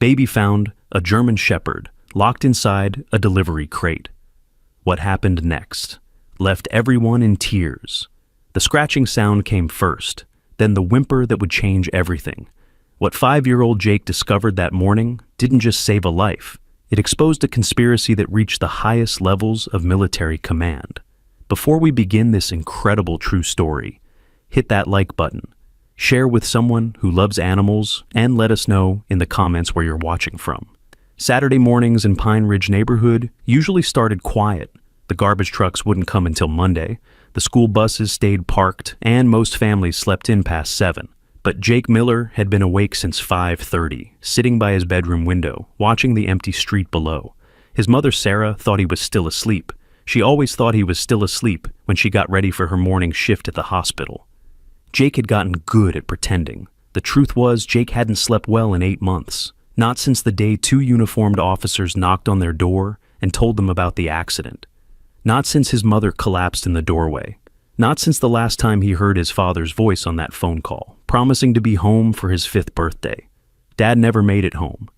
Baby found a German Shepherd locked inside a delivery crate. What happened next left everyone in tears. The scratching sound came first, then the whimper that would change everything. What 5-year-old Jake discovered that morning didn't just save a life. It exposed a conspiracy that reached the highest levels of military command. Before we begin this incredible true story, hit that like button, share with someone who loves animals, and let us know in the comments where you're watching from. Saturday mornings in Pine Ridge neighborhood usually started quiet. The garbage trucks wouldn't come until Monday, the school buses stayed parked, and most families slept in past 7. But Jake Miller had been awake since 5:30, sitting by his bedroom window, watching the empty street below. His mother, Sarah, thought he was still asleep. She always thought he was still asleep when she got ready for her morning shift at the hospital. Jake had gotten good at pretending. The truth was, Jake hadn't slept well in 8 months. Not since the day 2 uniformed officers knocked on their door and told them about the accident. Not since his mother collapsed in the doorway. Not since the last time he heard his father's voice on that phone call, promising to be home for his 5th birthday. Dad never made it home.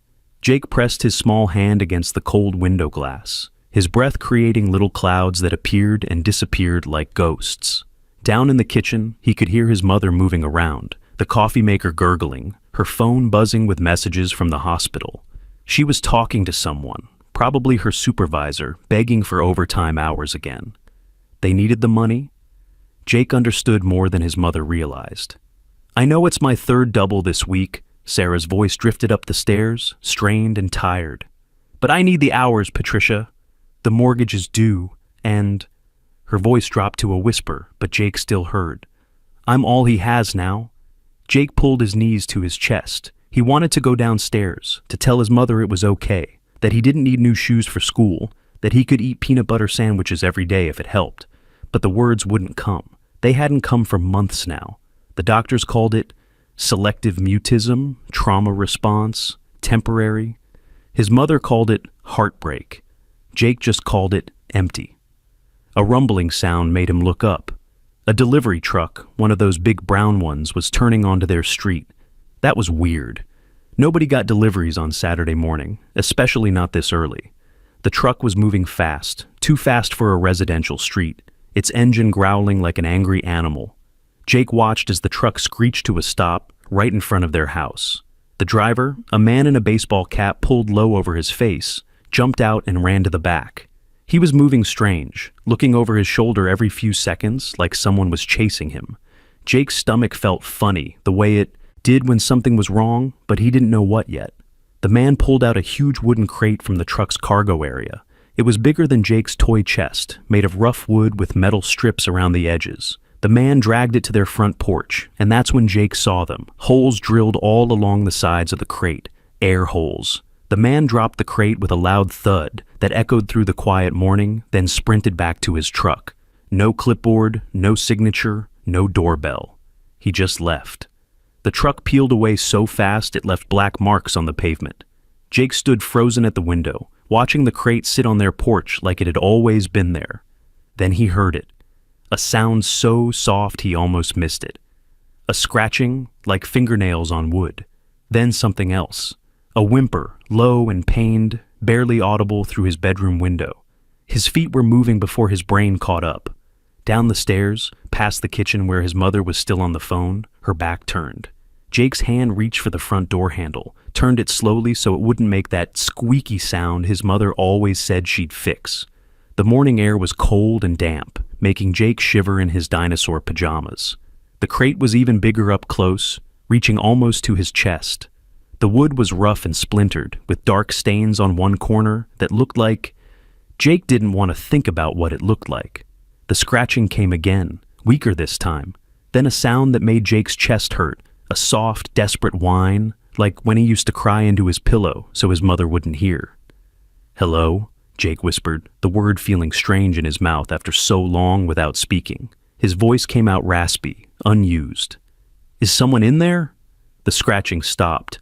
Jake pressed his small hand against the cold window glass, his breath creating little clouds that appeared and disappeared like ghosts. Down in the kitchen, he could hear his mother moving around, the coffee maker gurgling, her phone buzzing with messages from the hospital. She was talking to someone, probably her supervisor, begging for overtime hours again. They needed the money. Jake understood more than his mother realized. "I know it's my 3rd double this week," Sarah's voice drifted up the stairs, strained and tired. "But I need the hours, Patricia. The mortgage is due, and..." Her voice dropped to a whisper, but Jake still heard. "I'm all he has now." Jake pulled his knees to his chest. He wanted to go downstairs, to tell his mother it was okay, that he didn't need new shoes for school, that he could eat peanut butter sandwiches every day if it helped. But the words wouldn't come. They hadn't come for months now. The doctors called it selective mutism, trauma response, temporary. His mother called it heartbreak. Jake just called it empty. A rumbling sound made him look up. A delivery truck, one of those big brown ones, was turning onto their street. That was weird. Nobody got deliveries on Saturday morning, especially not this early. The truck was moving fast, too fast for a residential street, its engine growling like an angry animal. Jake watched as the truck screeched to a stop right in front of their house. The driver, a man in a baseball cap pulled low over his face, jumped out and ran to the back. He was moving strange, looking over his shoulder every few seconds like someone was chasing him. Jake's stomach felt funny, the way it did when something was wrong, but he didn't know what yet. The man pulled out a huge wooden crate from the truck's cargo area. It was bigger than Jake's toy chest, made of rough wood with metal strips around the edges. The man dragged it to their front porch, and that's when Jake saw them, holes drilled all along the sides of the crate, air holes. The man dropped the crate with a loud thud that echoed through the quiet morning, then sprinted back to his truck. No clipboard, no signature, no doorbell. He just left. The truck peeled away so fast it left black marks on the pavement. Jake stood frozen at the window, watching the crate sit on their porch like it had always been there. Then he heard it. A sound so soft he almost missed it. A scratching, like fingernails on wood. Then something else. A whimper, low and pained, barely audible through his bedroom window. His feet were moving before his brain caught up. Down the stairs, past the kitchen where his mother was still on the phone, her back turned. Jake's hand reached for the front door handle, turned it slowly so it wouldn't make that squeaky sound his mother always said she'd fix. The morning air was cold and damp, making Jake shiver in his dinosaur pajamas. The crate was even bigger up close, reaching almost to his chest. The wood was rough and splintered, with dark stains on one corner that looked like... Jake didn't want to think about what it looked like. The scratching came again, weaker this time. Then a sound that made Jake's chest hurt, a soft, desperate whine, like when he used to cry into his pillow so his mother wouldn't hear. "Hello?" Jake whispered, the word feeling strange in his mouth after so long without speaking. His voice came out raspy, unused. "Is someone in there?" The scratching stopped.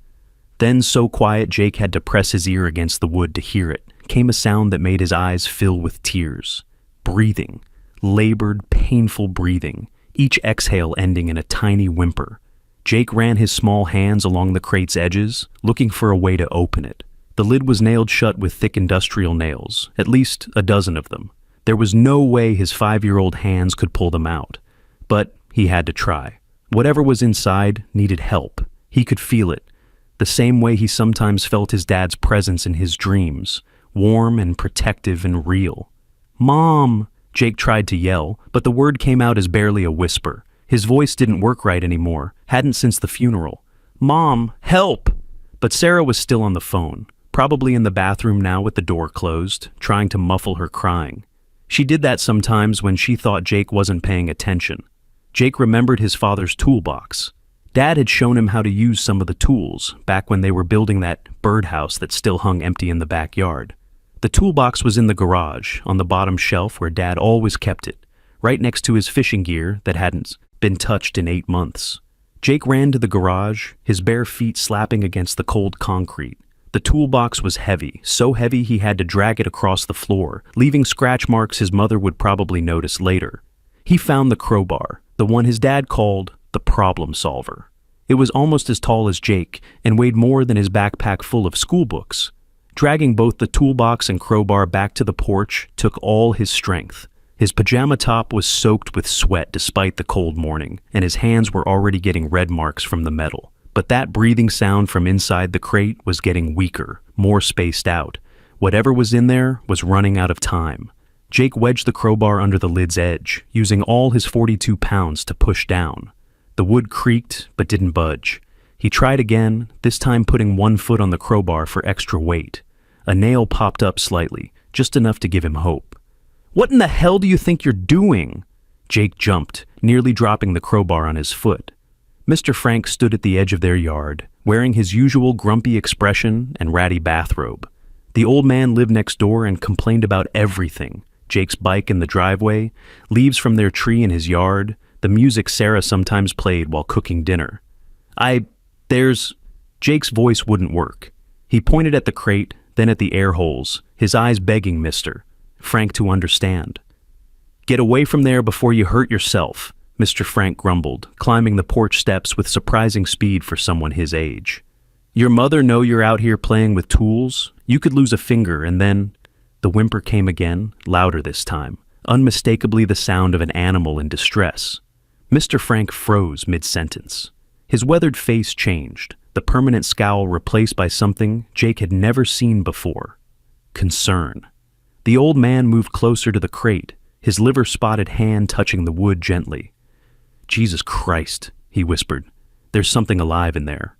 Then, so quiet Jake had to press his ear against the wood to hear it, came a sound that made his eyes fill with tears. Breathing. Labored, painful breathing, each exhale ending in a tiny whimper. Jake ran his small hands along the crate's edges, looking for a way to open it. The lid was nailed shut with thick industrial nails, at least a dozen of them. There was no way his 5-year-old hands could pull them out. But he had to try. Whatever was inside needed help. He could feel it, the same way he sometimes felt his dad's presence in his dreams, warm and protective and real. "Mom!" Jake tried to yell, but the word came out as barely a whisper. His voice didn't work right anymore, hadn't since the funeral. "Mom, help!" But Sarah was still on the phone, probably in the bathroom now with the door closed, trying to muffle her crying. She did that sometimes when she thought Jake wasn't paying attention. Jake remembered his father's toolbox. Dad had shown him how to use some of the tools back when they were building that birdhouse that still hung empty in the backyard. The toolbox was in the garage, on the bottom shelf where Dad always kept it, right next to his fishing gear that hadn't been touched in 8 months. Jake ran to the garage, his bare feet slapping against the cold concrete. The toolbox was heavy, so heavy he had to drag it across the floor, leaving scratch marks his mother would probably notice later. He found the crowbar, the one his dad called the problem solver. It was almost as tall as Jake and weighed more than his backpack full of school books. Dragging both the toolbox and crowbar back to the porch took all his strength. His pajama top was soaked with sweat despite the cold morning, and his hands were already getting red marks from the metal. But that breathing sound from inside the crate was getting weaker, more spaced out. Whatever was in there was running out of time. Jake wedged the crowbar under the lid's edge, using all his 42 pounds to push down. The wood creaked, but didn't budge. He tried again, this time putting one foot on the crowbar for extra weight. A nail popped up slightly, just enough to give him hope. "What in the hell do you think you're doing?" Jake jumped, nearly dropping the crowbar on his foot. Mr. Frank stood at the edge of their yard, wearing his usual grumpy expression and ratty bathrobe. The old man lived next door and complained about everything: Jake's bike in the driveway, leaves from their tree in his yard, the music Sarah sometimes played while cooking dinner. Jake's voice wouldn't work. He pointed at the crate, then at the air holes, his eyes begging Mr. Frank to understand. "Get away from there before you hurt yourself," Mr. Frank grumbled, climbing the porch steps with surprising speed for someone his age. "Your mother know you're out here playing with tools? You could lose a finger and then—" The whimper came again, louder this time, unmistakably the sound of an animal in distress. Mr. Frank froze mid-sentence. His weathered face changed, the permanent scowl replaced by something Jake had never seen before: concern. The old man moved closer to the crate, his liver-spotted hand touching the wood gently. "Jesus Christ," he whispered. "There's something alive in there."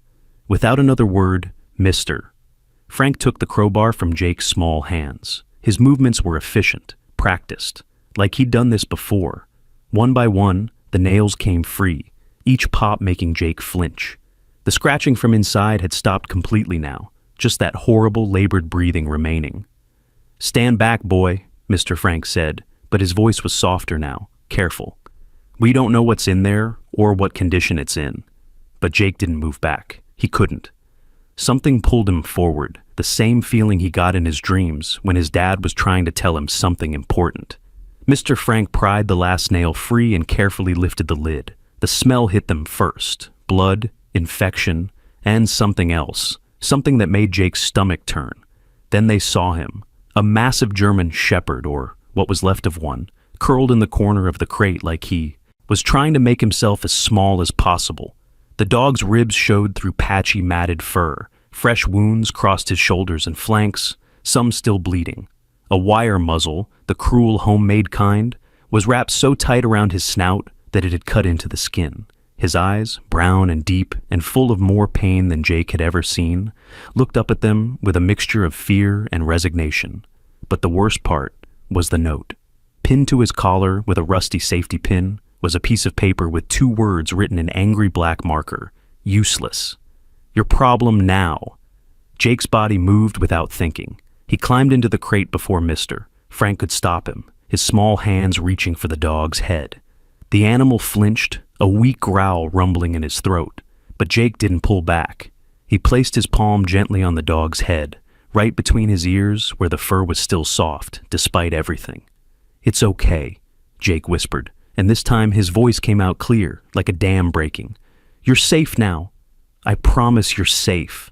Without another word, Mr. Frank took the crowbar from Jake's small hands. His movements were efficient, practiced, like he'd done this before. One by one, the nails came free, each pop making Jake flinch. The scratching from inside had stopped completely now, just that horrible, labored breathing remaining. "Stand back, boy," Mr. Frank said, but his voice was softer now, careful. "We don't know what's in there or what condition it's in." But Jake didn't move back. He couldn't. Something pulled him forward, the same feeling he got in his dreams when his dad was trying to tell him something important. Mr. Frank pried the last nail free and carefully lifted the lid. The smell hit them first: blood, infection, and something else, something that made Jake's stomach turn. Then they saw him, a massive German shepherd, or what was left of one, curled in the corner of the crate like he was trying to make himself as small as possible. The dog's ribs showed through patchy, matted fur. Fresh wounds crossed his shoulders and flanks, some still bleeding. A wire muzzle, the cruel homemade kind, was wrapped so tight around his snout that it had cut into the skin. His eyes, brown and deep and full of more pain than Jake had ever seen, looked up at them with a mixture of fear and resignation. But the worst part was the note. Pinned to his collar with a rusty safety pin was a piece of paper with 2 words written in angry black marker: useless. Your problem now. Jake's body moved without thinking. He climbed into the crate before Mr. Frank could stop him, his small hands reaching for the dog's head. The animal flinched, a weak growl rumbling in his throat, but Jake didn't pull back. He placed his palm gently on the dog's head, right between his ears where the fur was still soft, despite everything. "It's okay," Jake whispered, and this time his voice came out clear, like a dam breaking. You're safe now. I promise you're safe."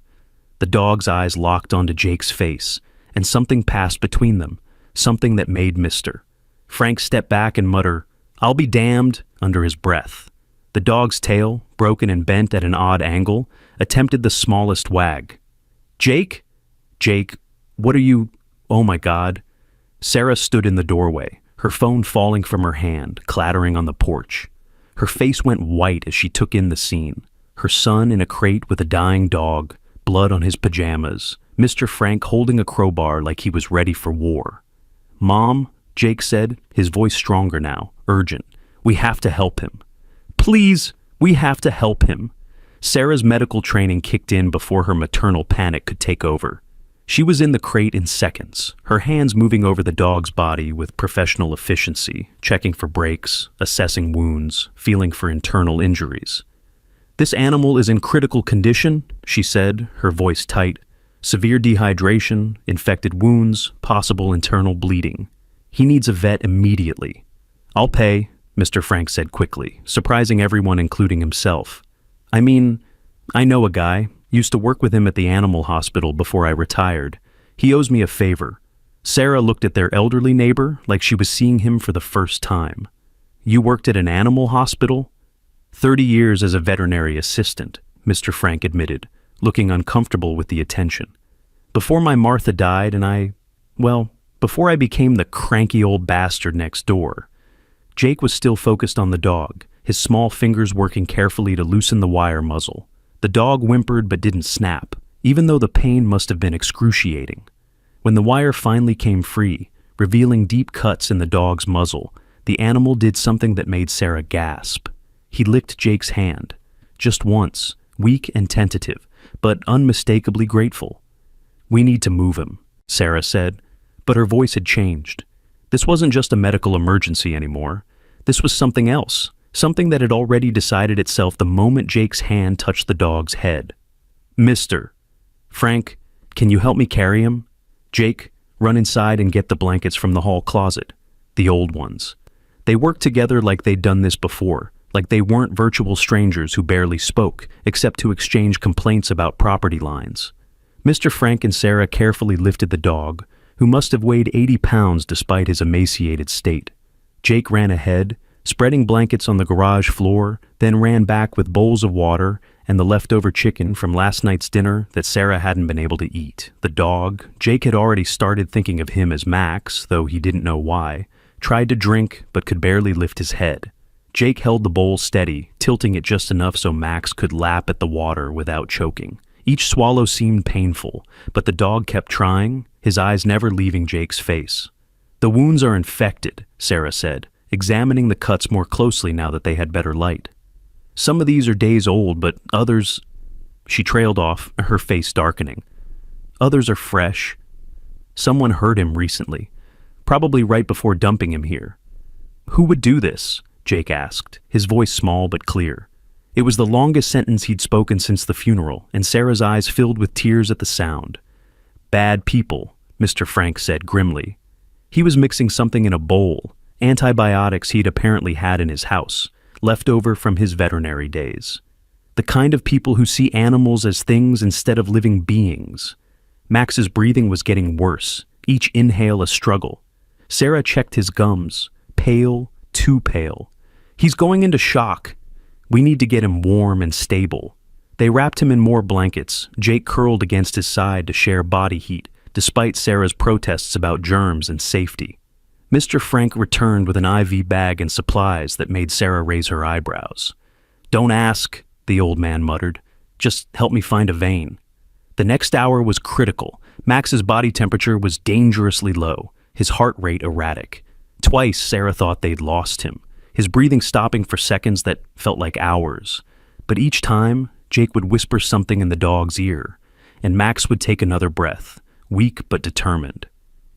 The dog's eyes locked onto Jake's face, and something passed between them, something that made Mr. Frank step back and mutter, "I'll be damned," under his breath. The dog's tail, broken and bent at an odd angle, attempted the smallest wag. "Jake? Jake, what are you— Oh my God." Sarah stood in the doorway, her phone falling from her hand, clattering on the porch. Her face went white as she took in the scene. Her son in a crate with a dying dog, blood on his pajamas, Mr. Frank holding a crowbar like he was ready for war. "Mom," Jake said, his voice stronger now, urgent. "We have to help him. Please, we have to help him." Sarah's medical training kicked in before her maternal panic could take over. She was in the crate in seconds, her hands moving over the dog's body with professional efficiency, checking for breaks, assessing wounds, feeling for internal injuries. "This animal is in critical condition," she said, her voice tight. "Severe dehydration, infected wounds, possible internal bleeding. He needs a vet immediately." "I'll pay," Mr. Frank said quickly, surprising everyone including himself. "I mean, I know a guy. Used to work with him at the animal hospital before I retired. He owes me a favor." Sarah looked at their elderly neighbor like she was seeing him for the first time. "You worked at an animal hospital?" 30 years as a veterinary assistant," Mr. Frank admitted, looking uncomfortable with the attention. "Before my Martha died and before I became the cranky old bastard next door." Jake was still focused on the dog, his small fingers working carefully to loosen the wire muzzle. The dog whimpered but didn't snap, even though the pain must have been excruciating. When the wire finally came free, revealing deep cuts in the dog's muzzle, the animal did something that made Sarah gasp. He licked Jake's hand, just once, weak and tentative, but unmistakably grateful. "We need to move him," Sarah said, but her voice had changed. This wasn't just a medical emergency anymore. This was something else, something that had already decided itself the moment Jake's hand touched the dog's head. "Mr. Frank, can you help me carry him? Jake, run inside and get the blankets from the hall closet, the old ones." They worked together like they'd done this before, like they weren't virtual strangers who barely spoke, except to exchange complaints about property lines. Mr. Frank and Sarah carefully lifted the dog, who must have weighed 80 pounds despite his emaciated state. Jake ran ahead, spreading blankets on the garage floor, then ran back with bowls of water and the leftover chicken from last night's dinner that Sarah hadn't been able to eat. The dog, Jake had already started thinking of him as Max, though he didn't know why, tried to drink but could barely lift his head. Jake held the bowl steady, tilting it just enough so Max could lap at the water without choking. Each swallow seemed painful, but the dog kept trying, his eyes never leaving Jake's face. "The wounds are infected," Sarah said, examining the cuts more closely now that they had better light. "Some of these are days old, but others—" She trailed off, her face darkening. "Others are fresh. Someone hurt him recently, probably right before dumping him here." "Who would do this?" Jake asked, his voice small but clear. It was the longest sentence he'd spoken since the funeral, and Sarah's eyes filled with tears at the sound. "Bad people," Mr. Frank said grimly. He was mixing something in a bowl, antibiotics he'd apparently had in his house, left over from his veterinary days. The kind of people who see animals as things instead of living beings. Max's breathing was getting worse, each inhale a struggle. Sarah checked his gums, pale, too pale. "He's going into shock. We need to get him warm and stable." They wrapped him in more blankets, Jake curled against his side to share body heat, despite Sarah's protests about germs and safety. Mr. Frank returned with an IV bag and supplies that made Sarah raise her eyebrows. "Don't ask," the old man muttered. "Just help me find a vein." The next hour was critical. Max's body temperature was dangerously low, his heart rate erratic. Twice Sarah thought they'd lost him, his breathing stopping for seconds that felt like hours. But each time, Jake would whisper something in the dog's ear, and Max would take another breath, weak but determined.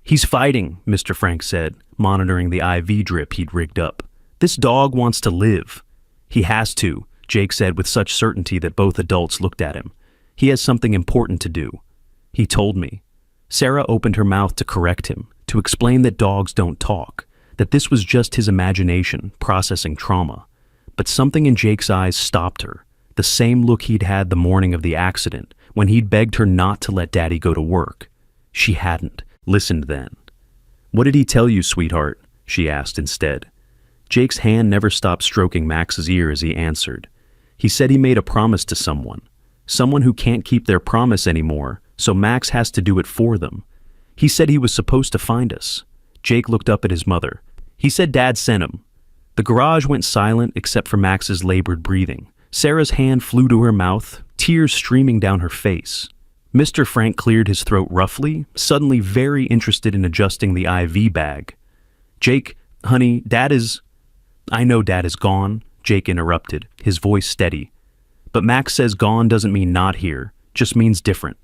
"He's fighting," Mr. Frank said, monitoring the IV drip he'd rigged up. "This dog wants to live." "He has to," Jake said with such certainty that both adults looked at him. "He has something important to do." "He told me." Sarah opened her mouth to correct him, to explain that dogs don't talk, that this was just his imagination processing trauma. But something in Jake's eyes stopped her, the same look he'd had the morning of the accident, when he'd begged her not to let Daddy go to work. She hadn't listened then. "What did he tell you, sweetheart?" she asked instead. Jake's hand never stopped stroking Max's ear as he answered. "He said he made a promise to someone who can't keep their promise anymore, so Max has to do it for them. He said he was supposed to find us." Jake looked up at his mother. "He said Dad sent him." The garage went silent except for Max's labored breathing. Sarah's hand flew to her mouth, tears streaming down her face. Mr. Frank cleared his throat roughly, suddenly very interested in adjusting the IV bag. "Jake, honey, Dad is—" "I know Dad is gone," Jake interrupted, his voice steady. "But Max says gone doesn't mean not here, just means different."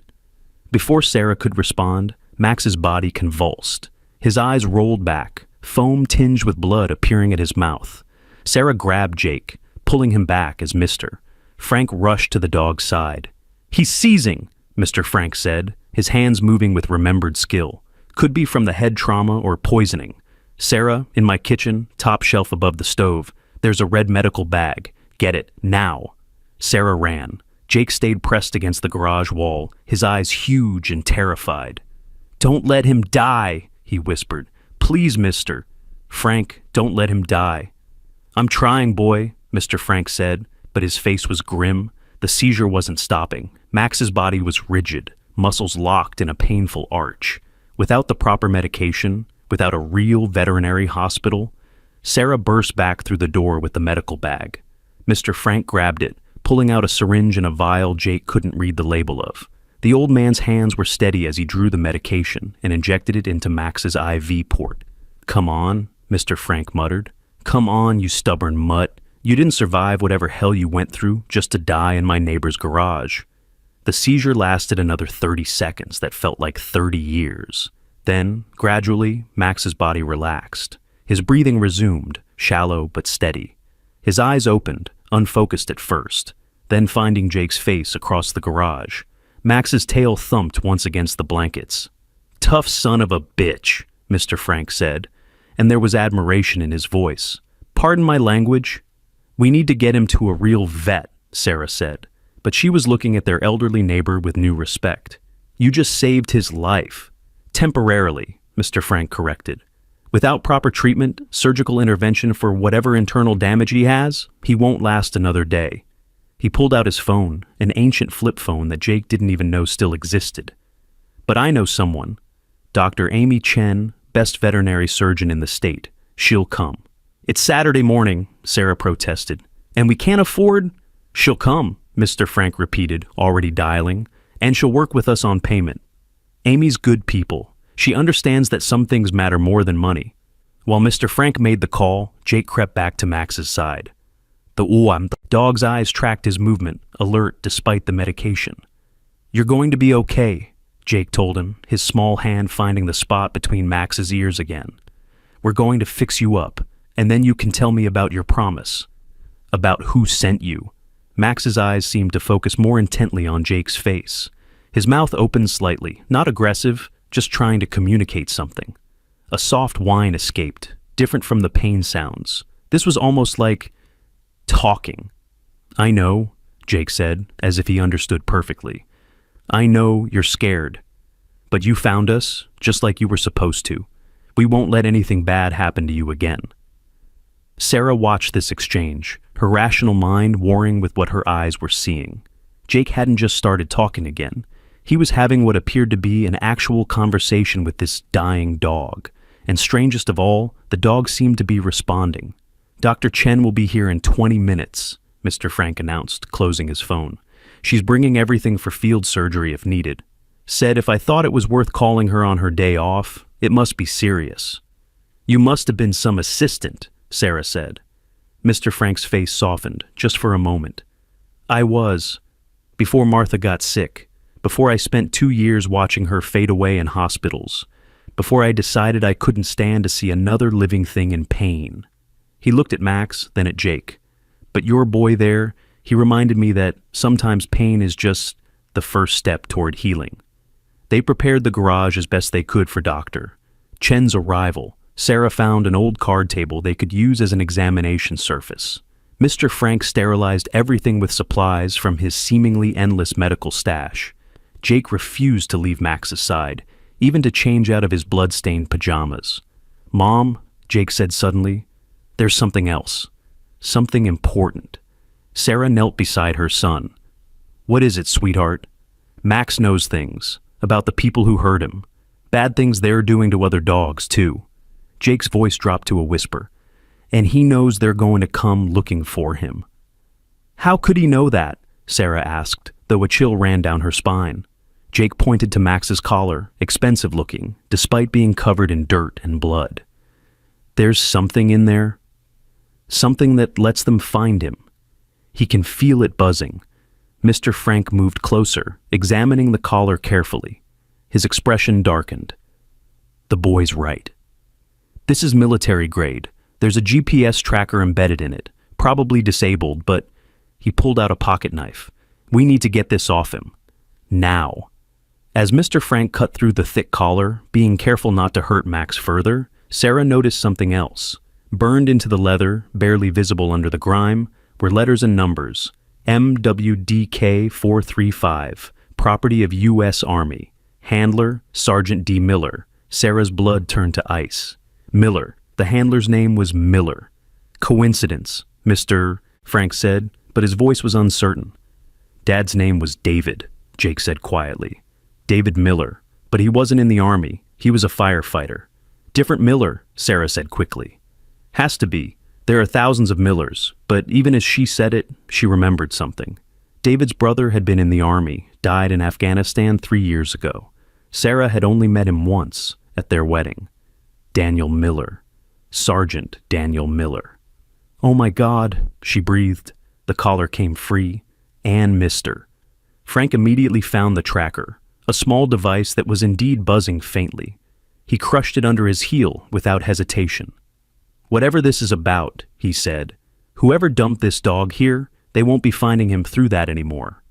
Before Sarah could respond, Max's body convulsed. His eyes rolled back, foam tinged with blood appearing at his mouth. Sarah grabbed Jake, pulling him back as Mr. Frank rushed to the dog's side. "He's seizing," Mr. Frank said, his hands moving with remembered skill. "Could be from the head trauma or poisoning. Sarah, in my kitchen, top shelf above the stove. There's a red medical bag. Get it, now." Sarah ran. Jake stayed pressed against the garage wall, his eyes huge and terrified. "Don't let him die," he whispered. "Please, Mr. Frank, don't let him die." "I'm trying, boy," Mr. Frank said, but his face was grim. The seizure wasn't stopping. Max's body was rigid, muscles locked in a painful arch. Without the proper medication, without a real veterinary hospital, Sarah burst back through the door with the medical bag. Mr. Frank grabbed it, pulling out a syringe and a vial Jake couldn't read the label of. The old man's hands were steady as he drew the medication and injected it into Max's IV port. "Come on," Mr. Frank muttered. "Come on, you stubborn mutt. You didn't survive whatever hell you went through just to die in my neighbor's garage." The seizure lasted another 30 seconds that felt like 30 years. Then, gradually, Max's body relaxed. His breathing resumed, shallow but steady. His eyes opened, unfocused at first, then finding Jake's face across the garage. Max's tail thumped once against the blankets. "Tough son of a bitch," Mr. Frank said, and there was admiration in his voice. "Pardon my language." "We need to get him to a real vet," Sarah said, but she was looking at their elderly neighbor with new respect. "You just saved his life." "Temporarily," Mr. Frank corrected. "Without proper treatment, surgical intervention for whatever internal damage he has, he won't last another day." He pulled out his phone, an ancient flip phone that Jake didn't even know still existed. "But I know someone. Dr. Amy Chen, best veterinary surgeon in the state. She'll come." "It's Saturday morning," Sarah protested. "And we can't afford—" "She'll come," Mr. Frank repeated, already dialing, "and she'll work with us on payment. Amy's good people. She understands that some things matter more than money." While Mr. Frank made the call, Jake crept back to Max's side. The dog's eyes tracked his movement, alert despite the medication. "You're going to be okay," Jake told him, his small hand finding the spot between Max's ears again. "We're going to fix you up, and then you can tell me about your promise." "About who sent you?" Max's eyes seemed to focus more intently on Jake's face. His mouth opened slightly, not aggressive, just trying to communicate something. A soft whine escaped, different from the pain sounds. This was almost like talking. "I know," Jake said, as if he understood perfectly. "I know you're scared. But you found us, just like you were supposed to. We won't let anything bad happen to you again." Sarah watched this exchange, her rational mind warring with what her eyes were seeing. Jake hadn't just started talking again. He was having what appeared to be an actual conversation with this dying dog. And strangest of all, the dog seemed to be responding. "Dr. Chen will be here in 20 minutes, Mr. Frank announced, closing his phone. "She's bringing everything for field surgery if needed. Said if I thought it was worth calling her on her day off, it must be serious." "You must have been some assistant," Sarah said. Mr. Frank's face softened, just for a moment. "I was. Before Martha got sick. Before I spent 2 years watching her fade away in hospitals. Before I decided I couldn't stand to see another living thing in pain." He looked at Max, then at Jake. "But your boy there, he reminded me that sometimes pain is just the first step toward healing." They prepared the garage as best they could for Dr. Chen's arrival. Sarah found an old card table they could use as an examination surface. Mr. Frank sterilized everything with supplies from his seemingly endless medical stash. Jake refused to leave Max's side, even to change out of his blood-stained pajamas. "Mom," Jake said suddenly, "there's something else. Something important." Sarah knelt beside her son. "What is it, sweetheart?" "Max knows things about the people who hurt him. Bad things they're doing to other dogs, too." Jake's voice dropped to a whisper. "And he knows they're going to come looking for him." "How could he know that?" Sarah asked, though a chill ran down her spine. Jake pointed to Max's collar, expensive looking, despite being covered in dirt and blood. "There's something in there. Something that lets them find him. He can feel it buzzing." Mr. Frank moved closer, examining the collar carefully. His expression darkened. "The boy's right. This is military grade. There's a GPS tracker embedded in it, probably disabled, but..." He pulled out a pocket knife. "We need to get this off him. Now." As Mr. Frank cut through the thick collar, being careful not to hurt Max further, Sarah noticed something else. Burned into the leather, barely visible under the grime, were letters and numbers. MWDK 435, property of U.S. Army. Handler, Sergeant D. Miller. Sarah's blood turned to ice. Miller. The handler's name was Miller. "Coincidence," Mr. Frank said, but his voice was uncertain. "Dad's name was David," Jake said quietly. "David Miller. But he wasn't in the Army. He was a firefighter." "Different Miller," Sarah said quickly. "Has to be. There are thousands of Millers," but even as she said it, she remembered something. David's brother had been in the Army, died in Afghanistan 3 years ago. Sarah had only met him once, at their wedding. Daniel Miller. Sergeant Daniel Miller. "Oh my God," she breathed. The collar came free. And Mr. Frank immediately found the tracker, a small device that was indeed buzzing faintly. He crushed it under his heel without hesitation. "Whatever this is about," he said, "whoever dumped this dog here, they won't be finding him through that anymore."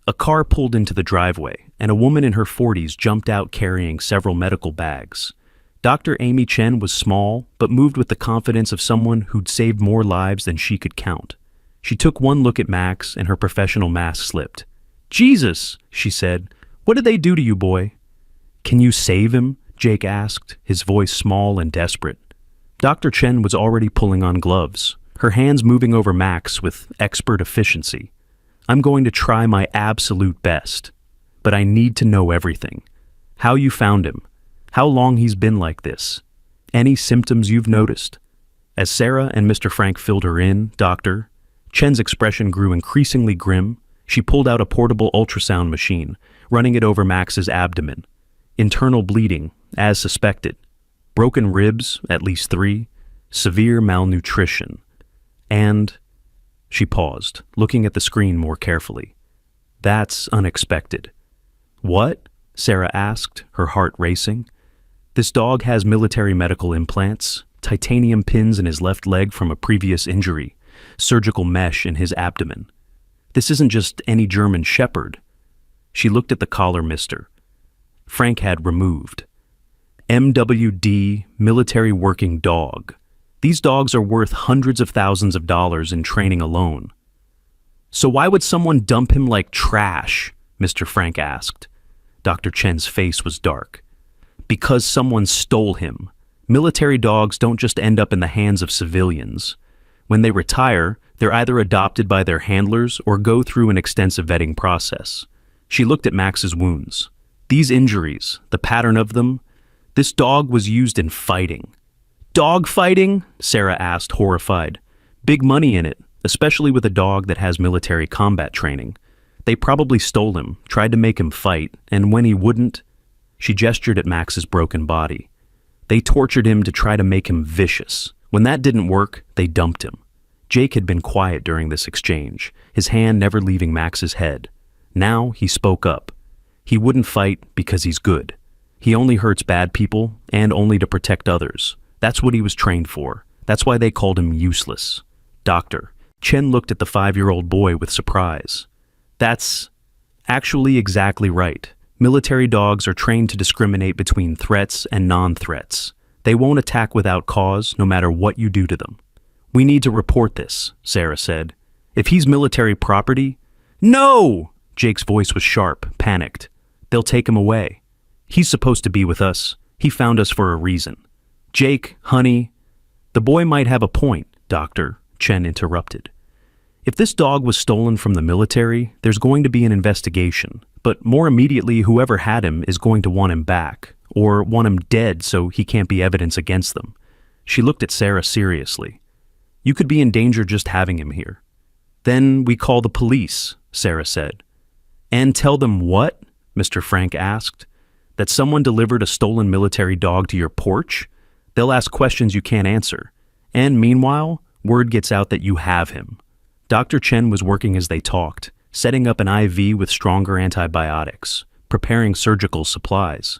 A car pulled into the driveway, and a woman in her 40s jumped out carrying several medical bags. Dr. Amy Chen was small, but moved with the confidence of someone who'd saved more lives than she could count. She took one look at Max, and her professional mask slipped. "Jesus," she said, "what did they do to you, boy?" "Can you save him?" Jake asked, his voice small and desperate. Dr. Chen was already pulling on gloves, her hands moving over Max with expert efficiency. "I'm going to try my absolute best, but I need to know everything. How you found him, how long he's been like this, any symptoms you've noticed." As Sarah and Mr. Frank filled her in, "Doctor," Chen's expression grew increasingly grim. She pulled out a portable ultrasound machine, running it over Max's abdomen. Internal bleeding, as suspected. Broken ribs, at least 3. Severe malnutrition. And... She paused, looking at the screen more carefully. "That's unexpected." "What?" Sarah asked, her heart racing. "This dog has military medical implants, titanium pins in his left leg from a previous injury, surgical mesh in his abdomen. This isn't just any German shepherd." She looked at the collar Mr. Frank had removed. MWD, military working dog. These dogs are worth hundreds of thousands of dollars in training alone. "So why would someone dump him like trash?" Mr. Frank asked. Dr. Chen's face was dark. "Because someone stole him. Military dogs don't just end up in the hands of civilians. When they retire, they're either adopted by their handlers or go through an extensive vetting process." She looked at Max's wounds. "These injuries, the pattern of them, this dog was used in fighting." "Dog fighting?" Sarah asked, horrified. "Big money in it, especially with a dog that has military combat training. They probably stole him, tried to make him fight, and when he wouldn't..." She gestured at Max's broken body. "They tortured him to try to make him vicious. When that didn't work, they dumped him." Jake had been quiet during this exchange, his hand never leaving Max's head. Now he spoke up. He wouldn't fight because he's good. He only hurts bad people, and only to protect others. That's what he was trained for. That's why they called him useless. "Doctor." Chen looked at the 5-year-old boy with surprise. "That's actually exactly right. Military dogs are trained to discriminate between threats and non-threats. They won't attack without cause, no matter what you do to them." We need to report this, Sarah said. If he's military property... No! Jake's voice was sharp, panicked. They'll take him away. He's supposed to be with us. He found us for a reason. Jake, honey... The boy might have a point, Doctor, Chen interrupted. If this dog was stolen from the military, there's going to be an investigation. But more immediately, whoever had him is going to want him back, or want him dead so he can't be evidence against them. She looked at Sarah seriously. You could be in danger just having him here. Then we call the police, Sarah said. And tell them what? Mr. Frank asked. That someone delivered a stolen military dog to your porch? They'll ask questions you can't answer. And meanwhile, word gets out that you have him. Dr. Chen was working as they talked, setting up an IV with stronger antibiotics, preparing surgical supplies.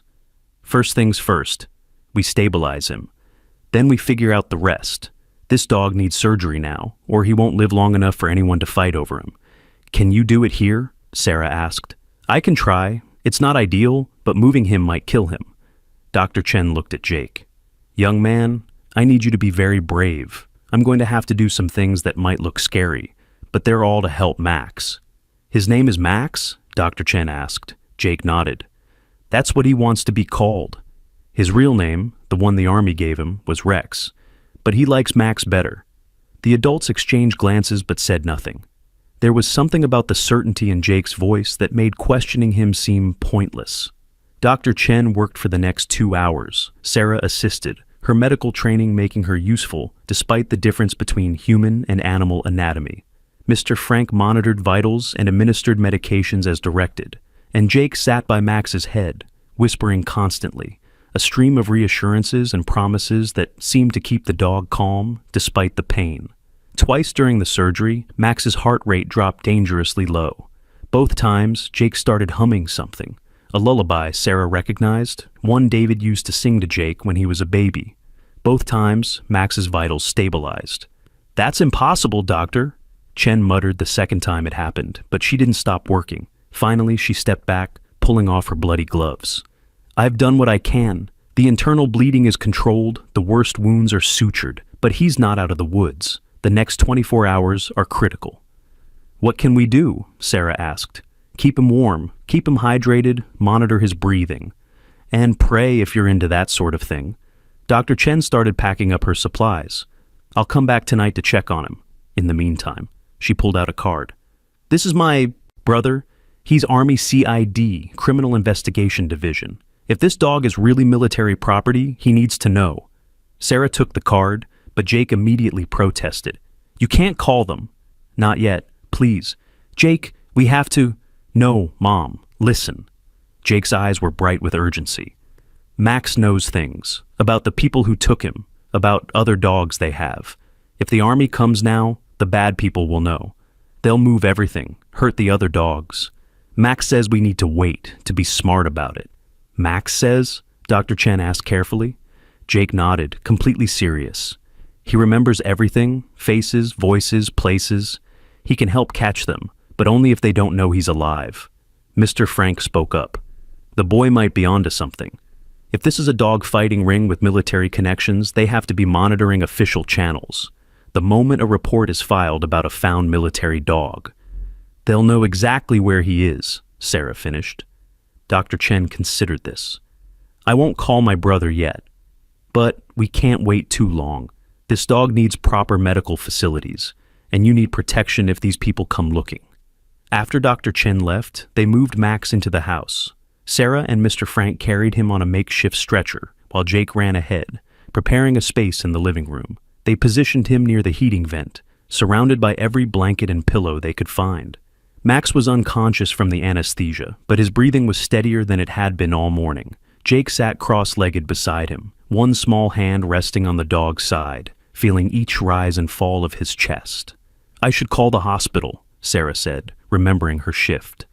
First things first, we stabilize him. Then we figure out the rest. This dog needs surgery now, or he won't live long enough for anyone to fight over him. Can you do it here? Sarah asked. I can try. It's not ideal, but moving him might kill him. Dr. Chen looked at Jake. Young man, I need you to be very brave. I'm going to have to do some things that might look scary, but they're all to help Max. His name is Max? Dr. Chen asked. Jake nodded. That's what he wants to be called. His real name, the one the Army gave him, was Rex, but he likes Max better. The adults exchanged glances but said nothing. There was something about the certainty in Jake's voice that made questioning him seem pointless. Dr. Chen worked for the next 2 hours. Sarah assisted, her medical training making her useful despite the difference between human and animal anatomy. Mr. Frank monitored vitals and administered medications as directed, and Jake sat by Max's head, whispering constantly, a stream of reassurances and promises that seemed to keep the dog calm despite the pain. Twice during the surgery, Max's heart rate dropped dangerously low. Both times, Jake started humming something, a lullaby Sarah recognized, one David used to sing to Jake when he was a baby. Both times, Max's vitals stabilized. That's impossible, Doctor, Chen muttered the second time it happened, but she didn't stop working. Finally, she stepped back, pulling off her bloody gloves. I've done what I can. The internal bleeding is controlled, the worst wounds are sutured, but he's not out of the woods. The next 24 hours are critical. What can we do? Sarah asked. Keep him warm, keep him hydrated, monitor his breathing. And pray if you're into that sort of thing. Dr. Chen started packing up her supplies. I'll come back tonight to check on him. In the meantime, she pulled out a card. This is my brother. He's Army CID, Criminal Investigation Division. If this dog is really military property, he needs to know. Sarah took the card, but Jake immediately protested. You can't call them. Not yet. Please. Jake, we have to... No, Mom, listen. Jake's eyes were bright with urgency. Max knows things. About the people who took him. About other dogs they have. If the Army comes now, the bad people will know. They'll move everything, hurt the other dogs. Max says we need to wait, to be smart about it. Max says? Dr. Chen asked carefully. Jake nodded, completely serious. He remembers everything, faces, voices, places. He can help catch them, but only if they don't know he's alive. Mr. Frank spoke up. The boy might be onto something. If this is a dog fighting ring with military connections, they have to be monitoring official channels. The moment a report is filed about a found military dog, they'll know exactly where he is, Sarah finished. Dr. Chen considered this. I won't call my brother yet, but we can't wait too long. This dog needs proper medical facilities, and you need protection if these people come looking. After Dr. Chen left, they moved Max into the house. Sarah and Mr. Frank carried him on a makeshift stretcher, while Jake ran ahead, preparing a space in the living room. They positioned him near the heating vent, surrounded by every blanket and pillow they could find. Max was unconscious from the anesthesia, but his breathing was steadier than it had been all morning. Jake sat cross-legged beside him, one small hand resting on the dog's side, feeling each rise and fall of his chest. I should call the hospital, Sarah said, remembering her shift.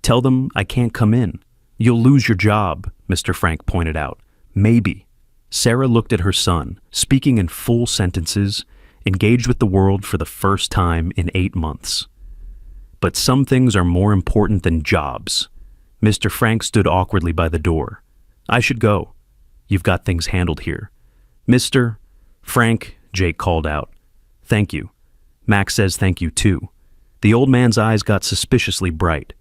Tell them I can't come in. You'll lose your job, Mr. Frank pointed out. Maybe. Sarah looked at her son, speaking in full sentences, engaged with the world for the first time in 8 months. But some things are more important than jobs. Mr. Frank stood awkwardly by the door. I should go. You've got things handled here. Mr. Frank, Jake called out. Thank you. Max says thank you too. The old man's eyes got suspiciously bright.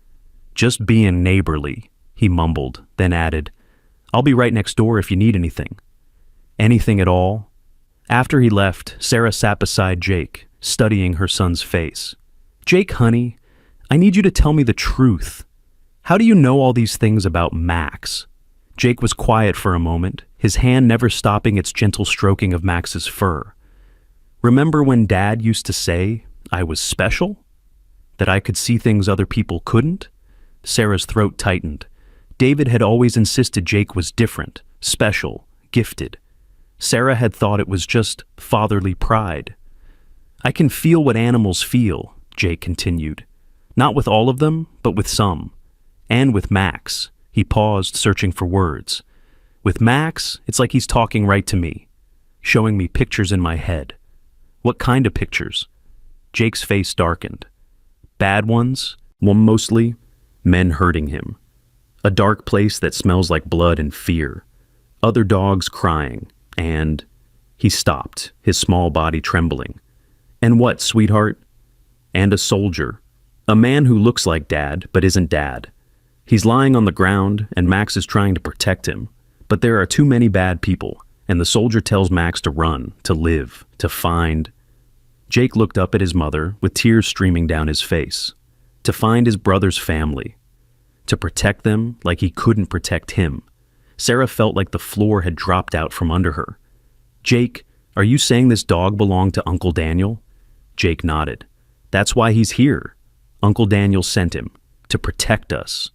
Just being neighborly, he mumbled, then added, I'll be right next door if you need anything. Anything at all? After he left, Sarah sat beside Jake, studying her son's face. Jake, honey, I need you to tell me the truth. How do you know all these things about Max? Jake was quiet for a moment, his hand never stopping its gentle stroking of Max's fur. Remember when Dad used to say I was special? That I could see things other people couldn't? Sarah's throat tightened. David had always insisted Jake was different, special, gifted. Sarah had thought it was just fatherly pride. I can feel what animals feel, Jake continued. Not with all of them, but with some. And with Max. He paused, searching for words. With Max, it's like he's talking right to me, showing me pictures in my head. What kind of pictures? Jake's face darkened. Bad ones, mostly men hurting him. A dark place that smells like blood and fear. Other dogs crying, and... He stopped, his small body trembling. And what, sweetheart? And a soldier. A man who looks like Dad, but isn't Dad. He's lying on the ground, and Max is trying to protect him. But there are too many bad people, and the soldier tells Max to run, to live, to find... Jake looked up at his mother, with tears streaming down his face. To find his brother's family. To protect them like he couldn't protect him. Sarah felt like the floor had dropped out from under her. Jake, are you saying this dog belonged to Uncle Daniel? Jake nodded. That's why he's here. Uncle Daniel sent him. To protect us.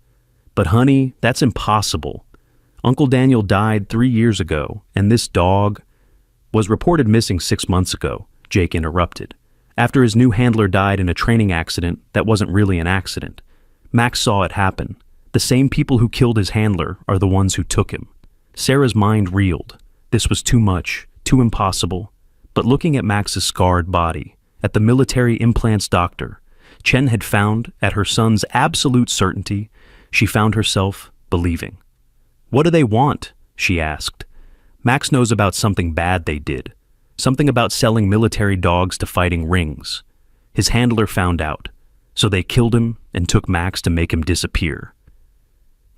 But honey, that's impossible. Uncle Daniel died 3 years ago, and this dog was reported missing 6 months ago, Jake interrupted. After his new handler died in a training accident that wasn't really an accident. Max saw it happen. The same people who killed his handler are the ones who took him. Sarah's mind reeled. This was too much, too impossible. But looking at Max's scarred body, at the military implants doctor, Chen had found, at her son's absolute certainty, she found herself believing. What do they want? She asked. Max knows about something bad they did. Something about selling military dogs to fighting rings. His handler found out. So they killed him and took Max to make him disappear.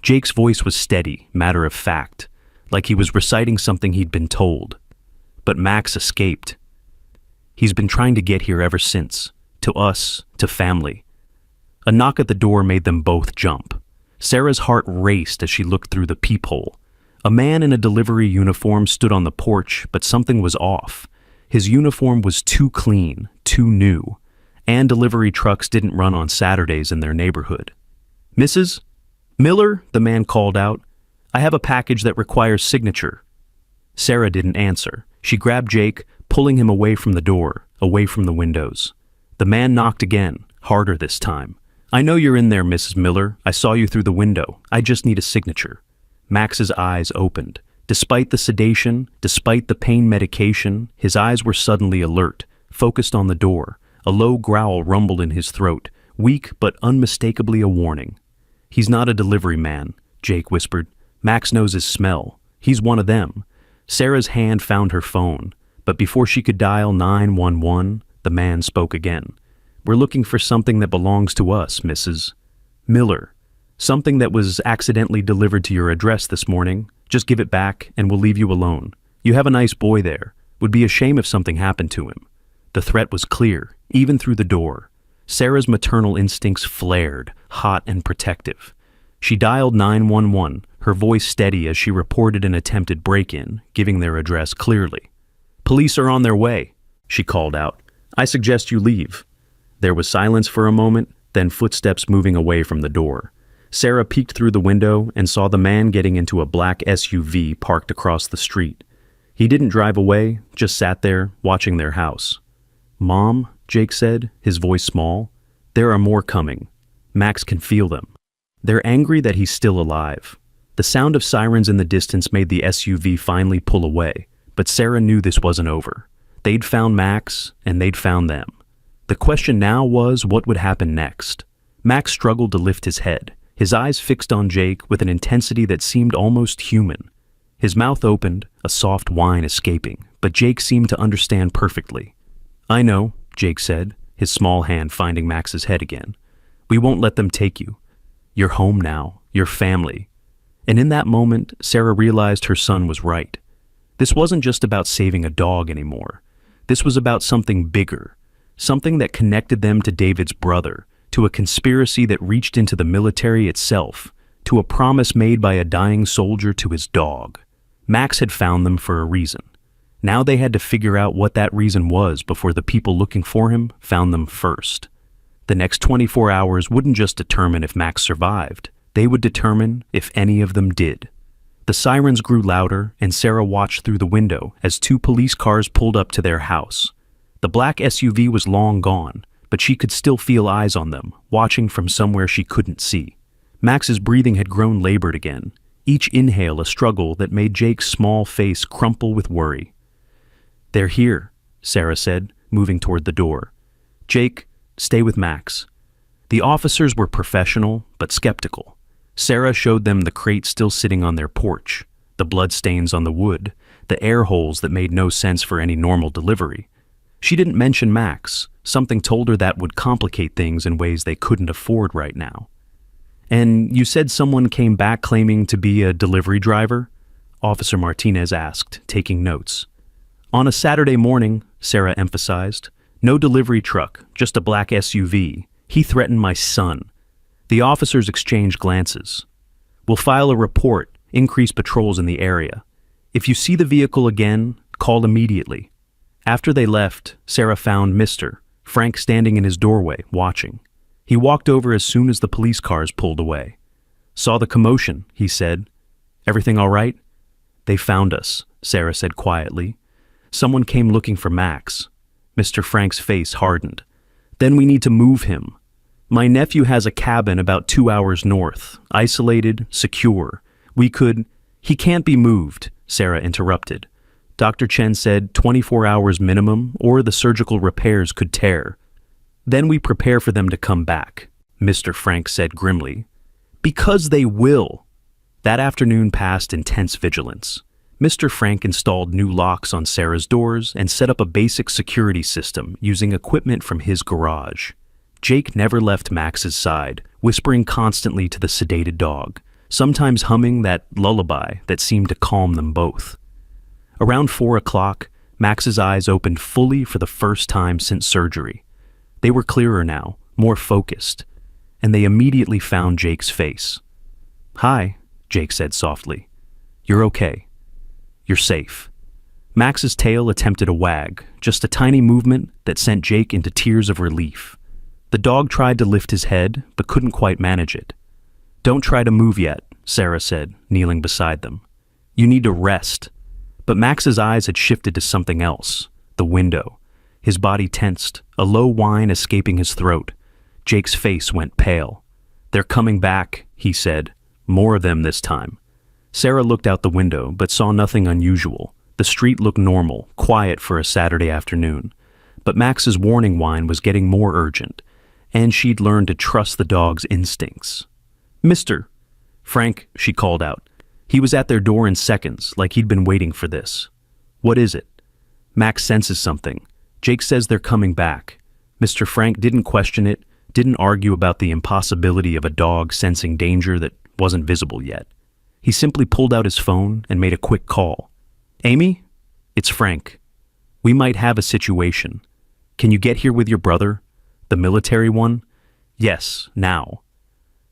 Jake's voice was steady, matter of fact, like he was reciting something he'd been told. But Max escaped. He's been trying to get here ever since. To us, to family. A knock at the door made them both jump. Sarah's heart raced as she looked through the peephole. A man in a delivery uniform stood on the porch, but something was off. His uniform was too clean, too new. And delivery trucks didn't run on Saturdays in their neighborhood. Mrs. Miller, the man called out. I have a package that requires signature. Sarah didn't answer. She grabbed Jake, pulling him away from the door, away from the windows. The man knocked again, harder this time. I know you're in there, Mrs. Miller. I saw you through the window. I just need a signature. Max's eyes opened. Despite the sedation, despite the pain medication, his eyes were suddenly alert, focused on the door. A low growl rumbled in his throat, weak but unmistakably a warning. He's not a delivery man, Jake whispered. Max knows his smell. He's one of them. Sarah's hand found her phone, but before she could dial 911, the man spoke again. We're looking for something that belongs to us, Mrs. Miller. Something that was accidentally delivered to your address this morning. Just give it back and we'll leave you alone. You have a nice boy there. Would be a shame if something happened to him. The threat was clear, even through the door. Sarah's maternal instincts flared, hot and protective. She dialed 911, her voice steady as she reported an attempted break-in, giving their address clearly. Police are on their way, she called out. I suggest you leave. There was silence for a moment, then footsteps moving away from the door. Sarah peeked through the window and saw the man getting into a black SUV parked across the street. He didn't drive away, just sat there, watching their house. Mom, Jake said, his voice small. There are more coming. Max can feel them. They're angry that he's still alive. The sound of sirens in the distance made the SUV finally pull away, but Sarah knew this wasn't over. They'd found Max, and they'd found them. The question now was what would happen next. Max struggled to lift his head, his eyes fixed on Jake with an intensity that seemed almost human. His mouth opened, a soft whine escaping, but Jake seemed to understand perfectly. I know, Jake said, his small hand finding Max's head again. We won't let them take you. You're home now, your family. And in that moment, Sarah realized her son was right. This wasn't just about saving a dog anymore. This was about something bigger, something that connected them to David's brother, to a conspiracy that reached into the military itself, to a promise made by a dying soldier to his dog. Max had found them for a reason. Now they had to figure out what that reason was before the people looking for him found them first. The next 24 hours wouldn't just determine if Max survived. They would determine if any of them did. The sirens grew louder, and Sarah watched through the window as 2 police cars pulled up to their house. The black SUV was long gone, but she could still feel eyes on them, watching from somewhere she couldn't see. Max's breathing had grown labored again, each inhale a struggle that made Jake's small face crumple with worry. They're here, Sarah said, moving toward the door. Jake, stay with Max. The officers were professional, but skeptical. Sarah showed them the crate still sitting on their porch, the bloodstains on the wood, the air holes that made no sense for any normal delivery. She didn't mention Max. Something told her that would complicate things in ways they couldn't afford right now. And you said someone came back claiming to be a delivery driver? Officer Martinez asked, taking notes. On a Saturday morning, Sarah emphasized. No delivery truck, just a black SUV. He threatened my son. The officers exchanged glances. We'll file a report, increase patrols in the area. If you see the vehicle again, call immediately. After they left, Sarah found Mr. Frank standing in his doorway, watching. He walked over as soon as the police cars pulled away. Saw the commotion, he said. Everything all right? They found us, Sarah said quietly. Someone came looking for Max. Mr. Frank's face hardened. Then we need to move him. My nephew has a cabin about 2 hours north, isolated, secure. He can't be moved, Sarah interrupted. Dr. Chen said 24 hours minimum, or the surgical repairs could tear. Then we prepare for them to come back, Mr. Frank said grimly. Because they will. That afternoon passed in tense vigilance. Mr. Frank installed new locks on Sarah's doors and set up a basic security system using equipment from his garage. Jake never left Max's side, whispering constantly to the sedated dog, sometimes humming that lullaby that seemed to calm them both. Around 4 o'clock, Max's eyes opened fully for the first time since surgery. They were clearer now, more focused, and they immediately found Jake's face. Hi, Jake said softly. You're okay. You're safe. Max's tail attempted a wag, just a tiny movement that sent Jake into tears of relief. The dog tried to lift his head, but couldn't quite manage it. Don't try to move yet, Sarah said, kneeling beside them. You need to rest. But Max's eyes had shifted to something else, the window. His body tensed, a low whine escaping his throat. Jake's face went pale. They're coming back, he said. More of them this time. Sarah looked out the window, but saw nothing unusual. The street looked normal, quiet for a Saturday afternoon. But Max's warning whine was getting more urgent, and she'd learned to trust the dog's instincts. Mr. Frank, she called out. He was at their door in seconds, like he'd been waiting for this. What is it? Max senses something. Jake says they're coming back. Mr. Frank didn't question it, didn't argue about the impossibility of a dog sensing danger that wasn't visible yet. He simply pulled out his phone and made a quick call. Amy? It's Frank. We might have a situation. Can you get here with your brother? The military one? Yes, now.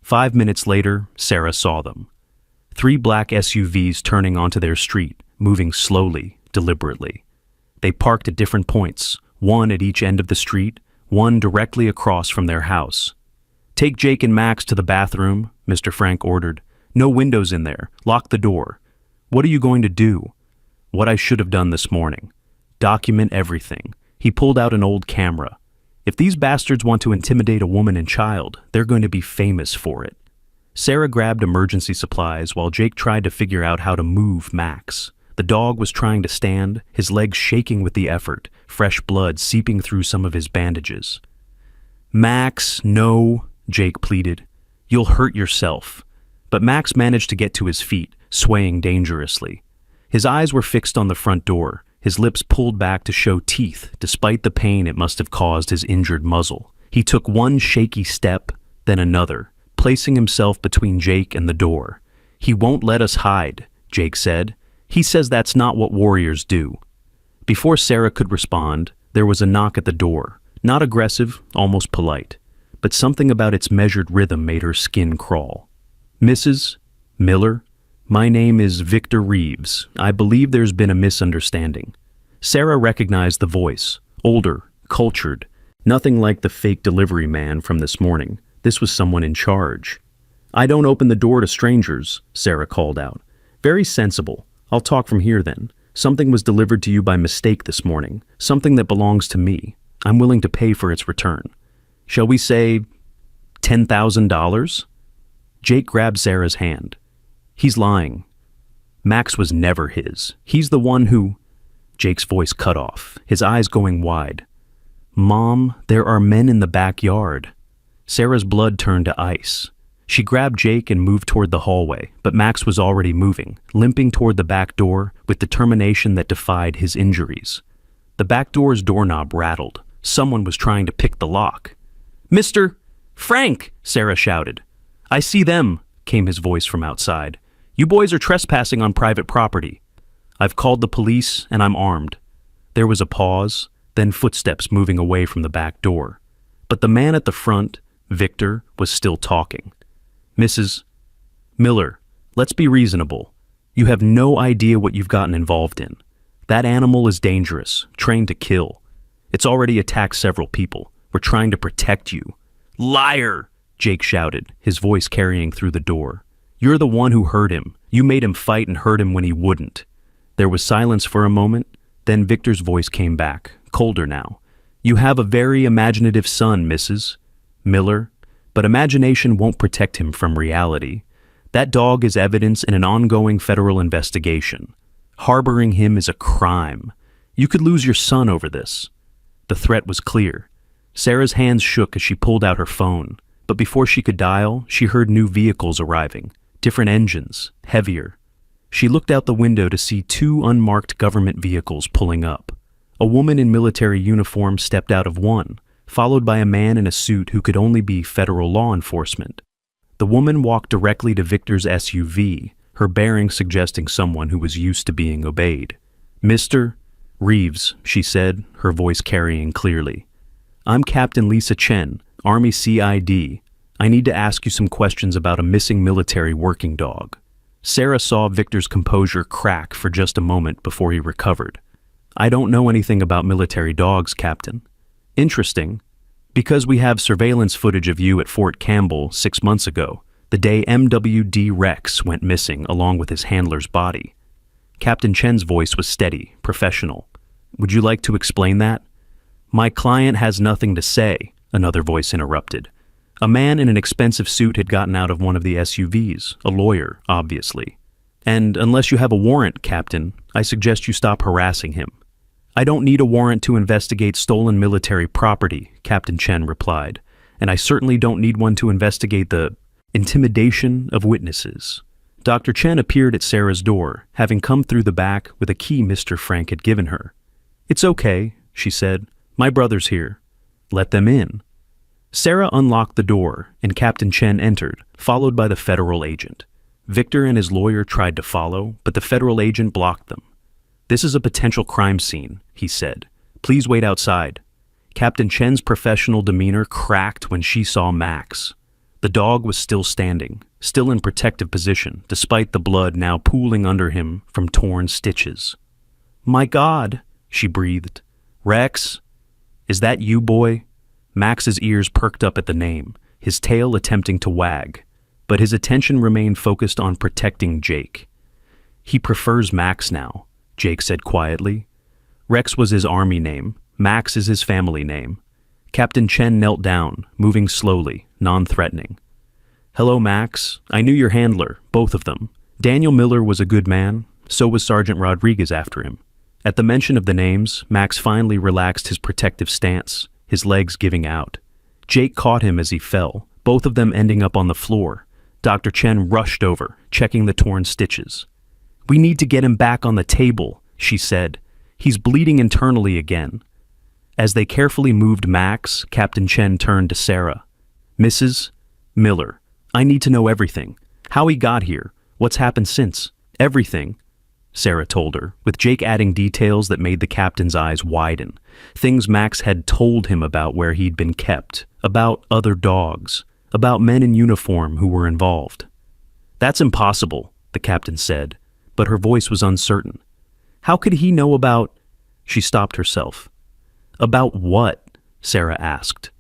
5 minutes later, Sarah saw them. 3 black SUVs turning onto their street, moving slowly, deliberately. They parked at different points, one at each end of the street, one directly across from their house. Take Jake and Max to the bathroom, Mr. Frank ordered. No windows in there. Lock the door. What are you going to do? What I should have done this morning. Document everything. He pulled out an old camera. If these bastards want to intimidate a woman and child, they're going to be famous for it. Sarah grabbed emergency supplies while Jake tried to figure out how to move Max. The dog was trying to stand, his legs shaking with the effort, fresh blood seeping through some of his bandages. Max, no, Jake pleaded. You'll hurt yourself. But Max managed to get to his feet, swaying dangerously. His eyes were fixed on the front door, his lips pulled back to show teeth despite the pain it must have caused his injured muzzle. He took one shaky step, then another, placing himself between Jake and the door. "He won't let us hide," Jake said. "He says that's not what warriors do." Before Sarah could respond, there was a knock at the door. Not aggressive, almost polite, but something about its measured rhythm made her skin crawl. "Mrs. Miller? My name is Victor Reeves. I believe there's been a misunderstanding." Sarah recognized the voice. Older, cultured, nothing like the fake delivery man from this morning. This was someone in charge. "I don't open the door to strangers," Sarah called out. "Very sensible. I'll talk from here then. Something was delivered to you by mistake this morning. Something that belongs to me. I'm willing to pay for its return. Shall we say $10,000? Jake grabbed Sarah's hand. "He's lying. Max was never his. He's the one who—" Jake's voice cut off, his eyes going wide. "Mom, there are men in the backyard." Sarah's blood turned to ice. She grabbed Jake and moved toward the hallway, but Max was already moving, limping toward the back door with determination that defied his injuries. The back door's doorknob rattled. Someone was trying to pick the lock. "Mr. Frank!" Sarah shouted. "I see them," came his voice from outside. "You boys are trespassing on private property. I've called the police and I'm armed." There was a pause, then footsteps moving away from the back door. But the man at the front, Victor, was still talking. "Mrs. Miller, let's be reasonable. You have no idea what you've gotten involved in. That animal is dangerous, trained to kill. It's already attacked several people. We're trying to protect you." "Liar!" Jake shouted, his voice carrying through the door. "You're the one who hurt him. You made him fight and hurt him when he wouldn't." There was silence for a moment, then Victor's voice came back, colder now. "You have a very imaginative son, Mrs. Miller, but imagination won't protect him from reality. That dog is evidence in an ongoing federal investigation. Harboring him is a crime. You could lose your son over this." The threat was clear. Sarah's hands shook as she pulled out her phone, but before she could dial, she heard new vehicles arriving, different engines, heavier. She looked out the window to see two unmarked government vehicles pulling up. A woman in military uniform stepped out of one, followed by a man in a suit who could only be federal law enforcement. The woman walked directly to Victor's SUV, her bearing suggesting someone who was used to being obeyed. "Mr. Reeves," she said, her voice carrying clearly. "I'm Captain Lisa Chen, Army CID. I need to ask you some questions about a missing military working dog." Sarah saw Victor's composure crack for just a moment before he recovered. "I don't know anything about military dogs, Captain." "Interesting. Because we have surveillance footage of you at Fort Campbell 6 months ago, the day MWD Rex went missing along with his handler's body." Captain Chen's voice was steady, professional. "Would you like to explain that?" "My client has nothing to say," another voice interrupted. A man in an expensive suit had gotten out of one of the SUVs, a lawyer, obviously. "And unless you have a warrant, Captain, I suggest you stop harassing him." "I don't need a warrant to investigate stolen military property," Captain Chen replied, "and I certainly don't need one to investigate the intimidation of witnesses." Dr. Chen appeared at Sarah's door, having come through the back with a key Mr. Frank had given her. "It's okay," she said. "My brother's here." "Let them in." Sarah unlocked the door, and Captain Chen entered, followed by the federal agent. Victor and his lawyer tried to follow, but the federal agent blocked them. "This is a potential crime scene," he said. "Please wait outside." Captain Chen's professional demeanor cracked when she saw Max. The dog was still standing, still in protective position, despite the blood now pooling under him from torn stitches. "My God," she breathed. "Rex? Is that you, boy?" Max's ears perked up at the name, his tail attempting to wag, but his attention remained focused on protecting Jake. "He prefers Max now," Jake said quietly. Rex was his army name. Max is his family name. Captain Chen knelt down, moving slowly, non-threatening. "Hello, Max. I knew your handler, both of them. Daniel Miller was a good man. So was Sergeant Rodriguez after him." At the mention of the names, Max finally relaxed his protective stance, his legs giving out. Jake caught him as he fell, both of them ending up on the floor. Dr. Chen rushed over, checking the torn stitches. "We need to get him back on the table," she said. He's bleeding internally again. As they carefully moved Max, Captain Chen turned to Sarah. Mrs. Miller, I need to know everything. How he got here, what's happened since, everything, Sarah told her, with Jake adding details that made the captain's eyes widen. Things Max had told him about where he'd been kept, about other dogs, about men in uniform who were involved. That's impossible, the captain said, but her voice was uncertain. How could he know about... She stopped herself. About what? Sarah asked.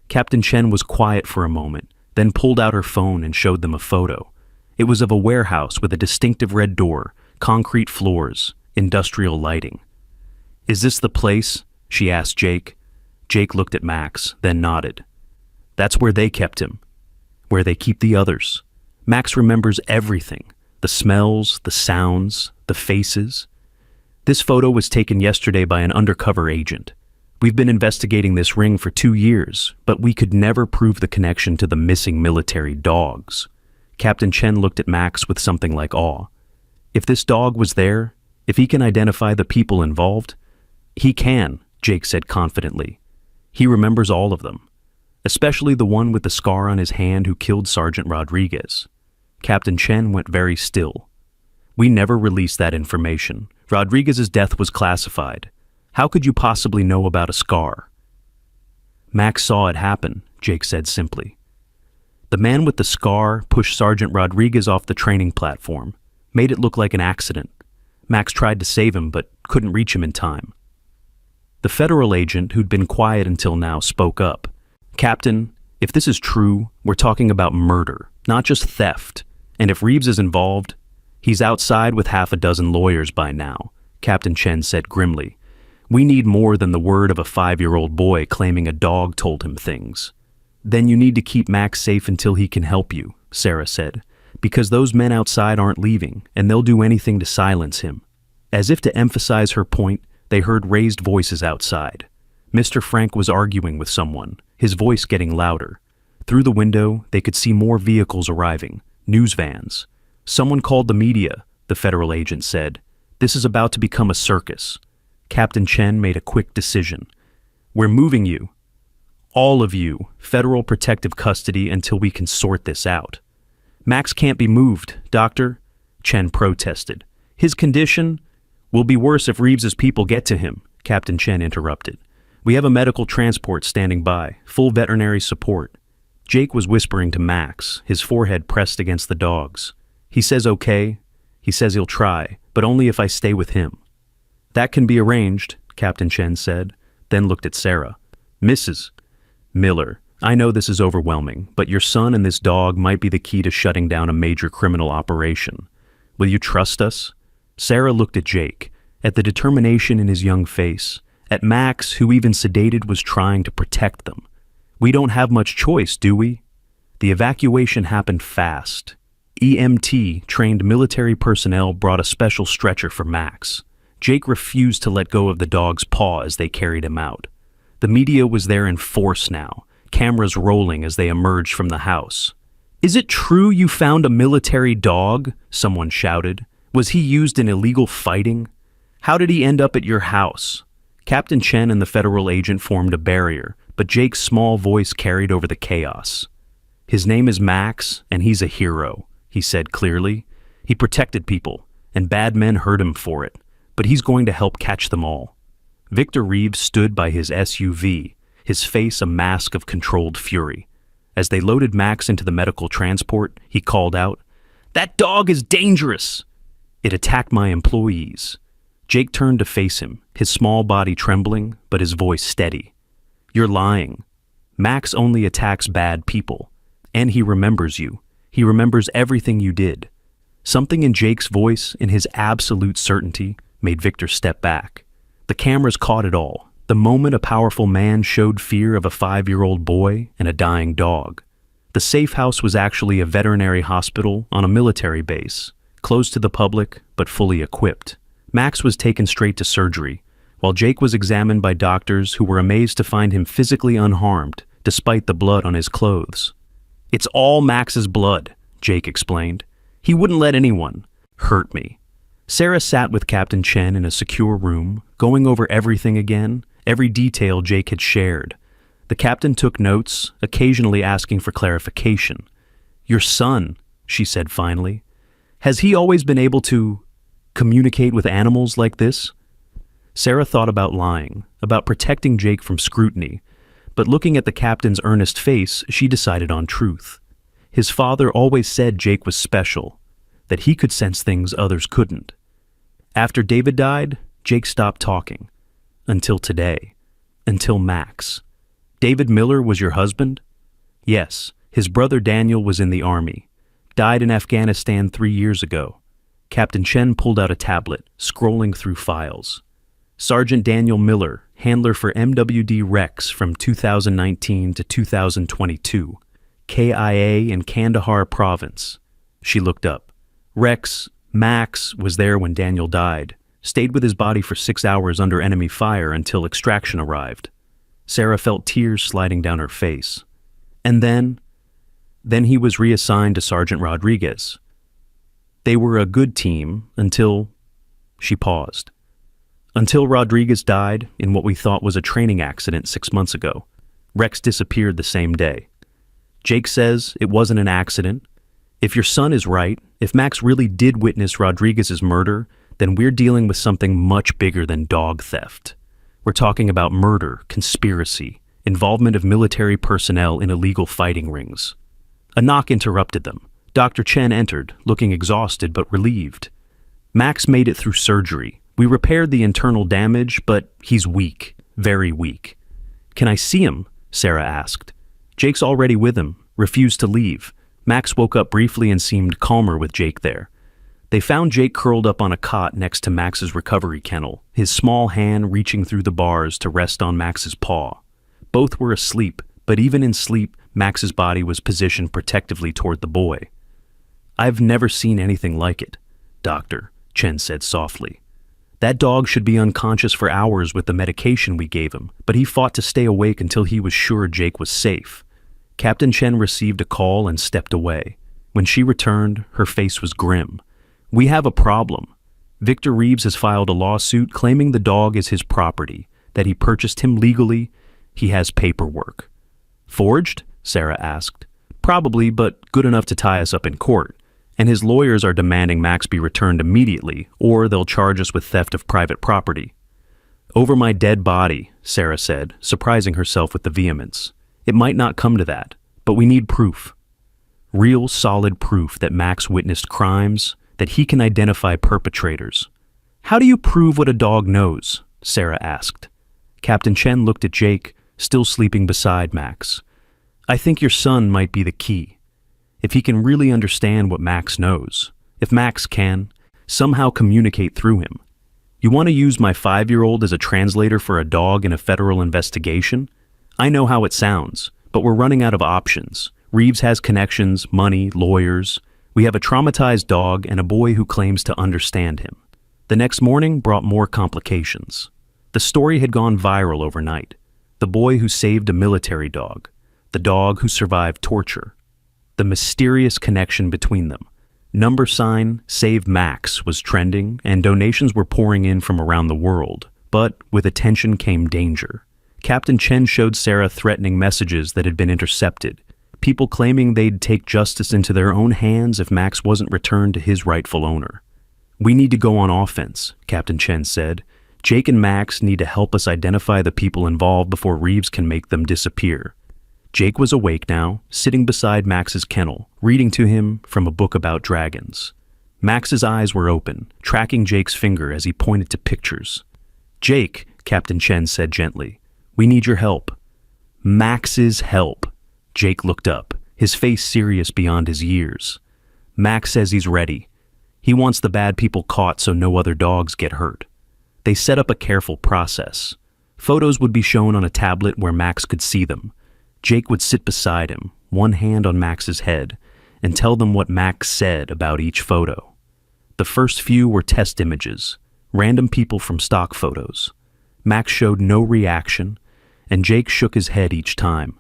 Captain Chen was quiet for a moment, then pulled out her phone and showed them a photo. It was of a warehouse with a distinctive red door, concrete floors, industrial lighting. Is this the place? She asked Jake. Jake looked at Max, then nodded. That's where they kept him, where they keep the others. Max remembers everything, the smells, the sounds, the faces. This photo was taken yesterday by an undercover agent. We've been investigating this ring for 2 years, but we could never prove the connection to the missing military dogs. Captain Chen looked at Max with something like awe. If this dog was there, if he can identify the people involved, he can, Jake said confidently. He remembers all of them, especially the one with the scar on his hand who killed Sergeant Rodriguez. Captain Chen went very still. We never released that information. Rodriguez's death was classified. How could you possibly know about a scar? Max saw it happen, Jake said simply. The man with the scar pushed Sergeant Rodriguez off the training platform, made it look like an accident. Max tried to save him, but couldn't reach him in time. The federal agent, who'd been quiet until now, spoke up. Captain, if this is true, we're talking about murder, not just theft. And if Reeves is involved, he's outside with 6 lawyers by now, Captain Chen said grimly. We need more than the word of a 5-year-old boy claiming a dog told him things. Then you need to keep Max safe until he can help you, Sarah said, because those men outside aren't leaving, and they'll do anything to silence him. As if to emphasize her point, they heard raised voices outside. Mr. Frank was arguing with someone, his voice getting louder. Through the window, they could see more vehicles arriving, news vans. Someone called the media, the federal agent said. This is about to become a circus. Captain Chen made a quick decision. We're moving you, all of you, federal protective custody until we can sort this out. Max can't be moved, Doctor, Chen protested. His condition will be worse if Reeves's people get to him, Captain Chen interrupted. We have a medical transport standing by, full veterinary support. Jake was whispering to Max, his forehead pressed against the dog's. He says okay. He says he'll try, but only if I stay with him. That can be arranged, Captain Chen said, then looked at Sarah. Mrs. Miller, I know this is overwhelming, but your son and this dog might be the key to shutting down a major criminal operation. Will you trust us? Sarah looked at Jake, at the determination in his young face, at Max, who even sedated was trying to protect them. We don't have much choice, do we? The evacuation happened fast. EMT, trained military personnel, brought a special stretcher for Max. Jake refused to let go of the dog's paw as they carried him out. The media was there in force now, cameras rolling as they emerged from the house. Is it true you found a military dog? Someone shouted. Was he used in illegal fighting? How did he end up at your house? Captain Chen and the federal agent formed a barrier, but Jake's small voice carried over the chaos. His name is Max, and he's a hero, he said clearly. He protected people, and bad men hurt him for it, but he's going to help catch them all. Victor Reeves stood by his SUV, his face a mask of controlled fury. As they loaded Max into the medical transport, he called out, "That dog is dangerous! It attacked my employees." Jake turned to face him, his small body trembling, but his voice steady. "You're lying. Max only attacks bad people. And he remembers you. He remembers everything you did." Something in Jake's voice, in his absolute certainty, made Victor step back. The cameras caught it all. The moment a powerful man showed fear of a 5-year-old boy and a dying dog. The safe house was actually a veterinary hospital on a military base, closed to the public but fully equipped. Max was taken straight to surgery, while Jake was examined by doctors who were amazed to find him physically unharmed, despite the blood on his clothes. "It's all Max's blood," Jake explained. "He wouldn't let anyone hurt me." Sarah sat with Captain Chen in a secure room, going over everything again, every detail Jake had shared. The captain took notes, occasionally asking for clarification. "Your son," she said finally. "Has he always been able to communicate with animals like this?" Sarah thought about lying, about protecting Jake from scrutiny, but looking at the captain's earnest face, she decided on truth. His father always said Jake was special, that he could sense things others couldn't. After David died, Jake stopped talking. Until today. Until Max. "David Miller was your husband?" "Yes. His brother Daniel was in the army. Died in Afghanistan 3 years ago." Captain Chen pulled out a tablet, scrolling through files. "Sergeant Daniel Miller, handler for MWD Rex from 2019 to 2022. KIA in Kandahar province." She looked up. Max was there when Daniel died. Stayed with his body for 6 hours under enemy fire until extraction arrived. Sarah felt tears sliding down her face. "And then he was reassigned to Sergeant Rodriguez. They were a good team until..." She paused. "Until Rodriguez died in what we thought was a training accident 6 months ago. Rex disappeared the same day. Jake says it wasn't an accident. If your son is right, if Max really did witness Rodriguez's murder, then we're dealing with something much bigger than dog theft. We're talking about murder, conspiracy, involvement of military personnel in illegal fighting rings." A knock interrupted them. Dr. Chen entered, looking exhausted but relieved. "Max made it through surgery. We repaired the internal damage, but he's weak, very weak." "Can I see him?" Sarah asked. "Jake's already with him, refused to leave." Max woke up briefly and seemed calmer with Jake there. They found Jake curled up on a cot next to Max's recovery kennel, his small hand reaching through the bars to rest on Max's paw. Both were asleep, but even in sleep, Max's body was positioned protectively toward the boy. "I've never seen anything like it, Doctor," Chen said softly. "That dog should be unconscious for hours with the medication we gave him, but he fought to stay awake until he was sure Jake was safe." Captain Chen received a call and stepped away. When she returned, her face was grim. "We have a problem. Victor Reeves has filed a lawsuit claiming the dog is his property, that he purchased him legally. He has paperwork." "Forged?" Sarah asked. "Probably, but good enough to tie us up in court. And his lawyers are demanding Max be returned immediately, or they'll charge us with theft of private property." "Over my dead body," Sarah said, surprising herself with the vehemence. "It might not come to that, but we need proof. Real solid proof that Max witnessed crimes, that he can identify perpetrators." "How do you prove what a dog knows?" Sarah asked. Captain Chen looked at Jake, still sleeping beside Max. "I think your son might be the key. If he can really understand what Max knows, if Max can somehow communicate through him. You want to use my 5-year-old as a translator for a dog in a federal investigation? I know how it sounds, but we're running out of options. Reeves has connections, money, lawyers. We have a traumatized dog and a boy who claims to understand him." The next morning brought more complications. The story had gone viral overnight. The boy who saved a military dog. The dog who survived torture. The mysterious connection between them. Number sign Save Max was trending, and donations were pouring in from around the world. But with attention came danger. Captain Chen showed Sarah threatening messages that had been intercepted. People claiming they'd take justice into their own hands if Max wasn't returned to his rightful owner. "We need to go on offense," Captain Chen said. "Jake and Max need to help us identify the people involved before Reeves can make them disappear." Jake was awake now, sitting beside Max's kennel, reading to him from a book about dragons. Max's eyes were open, tracking Jake's finger as he pointed to pictures. "Jake," Captain Chen said gently, "we need your help." "Max's help." Jake looked up, his face serious beyond his years. "Max says he's ready. He wants the bad people caught so no other dogs get hurt." They set up a careful process. Photos would be shown on a tablet where Max could see them. Jake would sit beside him, one hand on Max's head, and tell them what Max said about each photo. The first few were test images, random people from stock photos. Max showed no reaction, and Jake shook his head each time.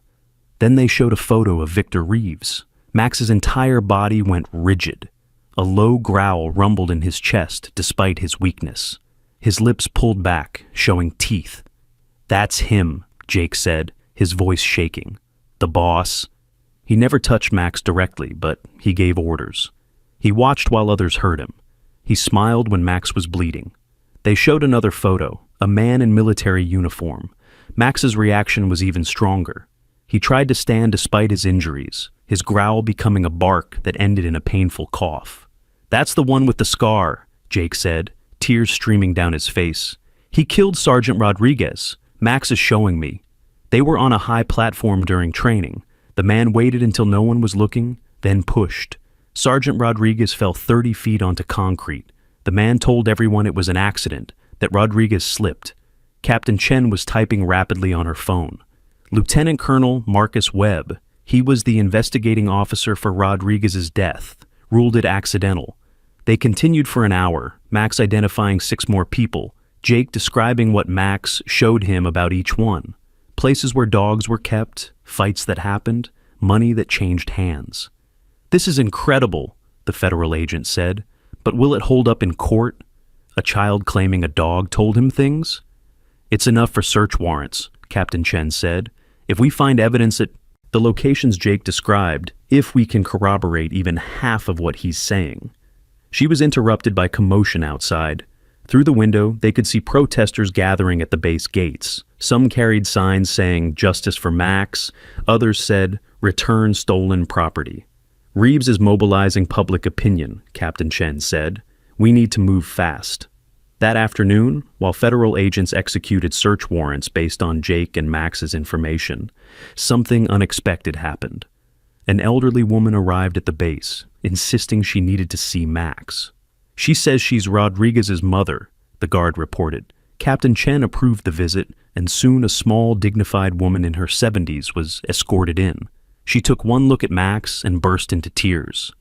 Then they showed a photo of Victor Reeves. Max's entire body went rigid. A low growl rumbled in his chest despite his weakness. His lips pulled back, showing teeth. "That's him," Jake said, his voice shaking. "The boss." He never touched Max directly, but he gave orders. He watched while others heard him. He smiled when Max was bleeding. They showed another photo, a man in military uniform. Max's reaction was even stronger. He tried to stand despite his injuries, his growl becoming a bark that ended in a painful cough. "That's the one with the scar," Jake said, tears streaming down his face. "He killed Sergeant Rodriguez. Max is showing me." They were on a high platform during training. The man waited until no one was looking, then pushed. Sergeant Rodriguez fell 30 feet onto concrete. The man told everyone it was an accident, that Rodriguez slipped. Captain Chen was typing rapidly on her phone. Lieutenant Colonel Marcus Webb, he was the investigating officer for Rodriguez's death, ruled it accidental. They continued for an hour, Max identifying 6 more people, Jake describing what Max showed him about each one. Places where dogs were kept, fights that happened, money that changed hands. "This is incredible," the federal agent said, "but will it hold up in court? A child claiming a dog told him things?" "It's enough for search warrants," Captain Chen said. "If we find evidence at the locations Jake described, if we can corroborate even half of what he's saying." She was interrupted by commotion outside. Through the window, they could see protesters gathering at the base gates. Some carried signs saying, "Justice for Max." Others said, "Return stolen property." "Reeves is mobilizing public opinion," Captain Chen said. "We need to move fast." That afternoon, while federal agents executed search warrants based on Jake and Max's information, something unexpected happened. An elderly woman arrived at the base, insisting she needed to see Max. "She says she's Rodriguez's mother," the guard reported. Captain Chen approved the visit, and soon a small, dignified woman in her 70s was escorted in. She took one look at Max and burst into tears.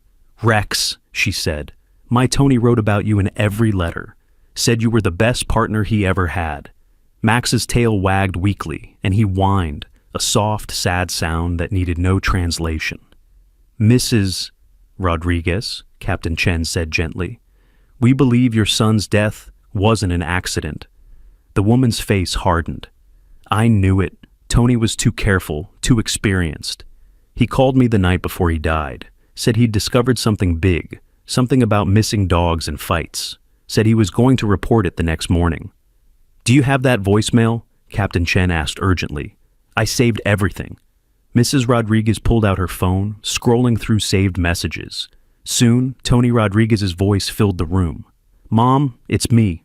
"Rex," she said, "my Tony wrote about you in every letter. Said you were the best partner he ever had." Max's tail wagged weakly, and he whined, a soft, sad sound that needed no translation. "Mrs. Rodriguez," Captain Chen said gently, "we believe your son's death wasn't an accident." The woman's face hardened. "I knew it. Tony was too careful, too experienced. He called me the night before he died, said he'd discovered something big, something about missing dogs and fights, said he was going to report it the next morning." "Do you have that voicemail?" Captain Chen asked urgently. "I saved everything." Mrs. Rodriguez pulled out her phone, scrolling through saved messages. Soon, Tony Rodriguez's voice filled the room. "Mom, it's me.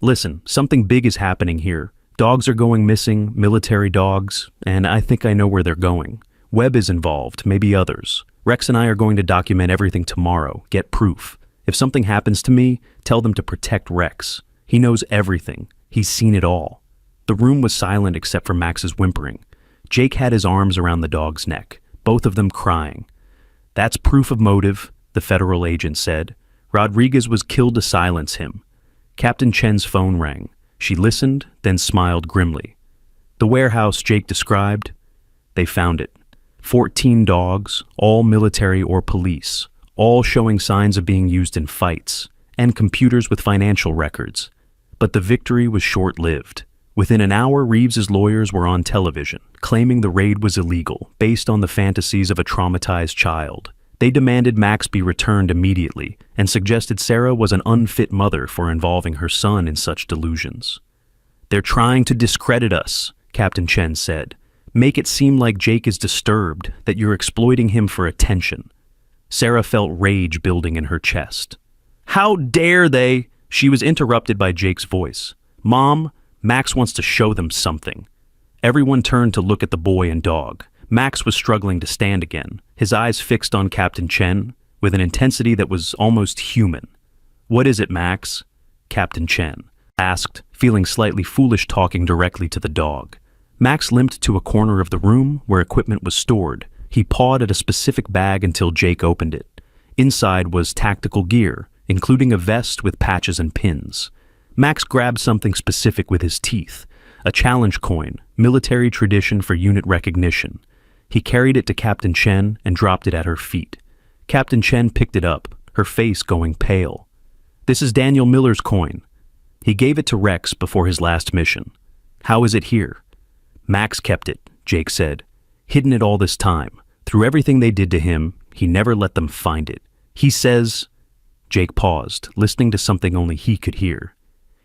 Listen, something big is happening here. Dogs are going missing, military dogs, and I think I know where they're going. Webb is involved, maybe others. Rex and I are going to document everything tomorrow, get proof. If something happens to me, tell them to protect Rex. He knows everything. He's seen it all." The room was silent except for Max's whimpering. Jake had his arms around the dog's neck, both of them crying. "That's proof of motive," the federal agent said. "Rodriguez was killed to silence him." Captain Chen's phone rang. She listened, then smiled grimly. "The warehouse Jake described?" They found it. 14 dogs, all military or police, all showing signs of being used in fights, and computers with financial records. But the victory was short-lived. Within an hour, Reeves's lawyers were on television, claiming the raid was illegal, based on the fantasies of a traumatized child. They demanded Max be returned immediately, and suggested Sarah was an unfit mother for involving her son in such delusions. "They're trying to discredit us," Captain Chen said. "Make it seem like Jake is disturbed, that you're exploiting him for attention." Sarah felt rage building in her chest. "How dare they?" She was interrupted by Jake's voice. "Mom, Max wants to show them something." Everyone turned to look at the boy and dog. Max was struggling to stand again, his eyes fixed on Captain Chen, with an intensity that was almost human. "What is it, Max?" Captain Chen asked, feeling slightly foolish talking directly to the dog. Max limped to a corner of the room where equipment was stored. He pawed at a specific bag until Jake opened it. Inside was tactical gear, including a vest with patches and pins. Max grabbed something specific with his teeth, a challenge coin, military tradition for unit recognition. He carried it to Captain Chen and dropped it at her feet. Captain Chen picked it up, her face going pale. "This is Daniel Miller's coin. He gave it to Rex before his last mission. How is it here?" "Max kept it," Jake said. "Hidden it all this time. Through everything they did to him, he never let them find it. He says—" Jake paused, listening to something only he could hear.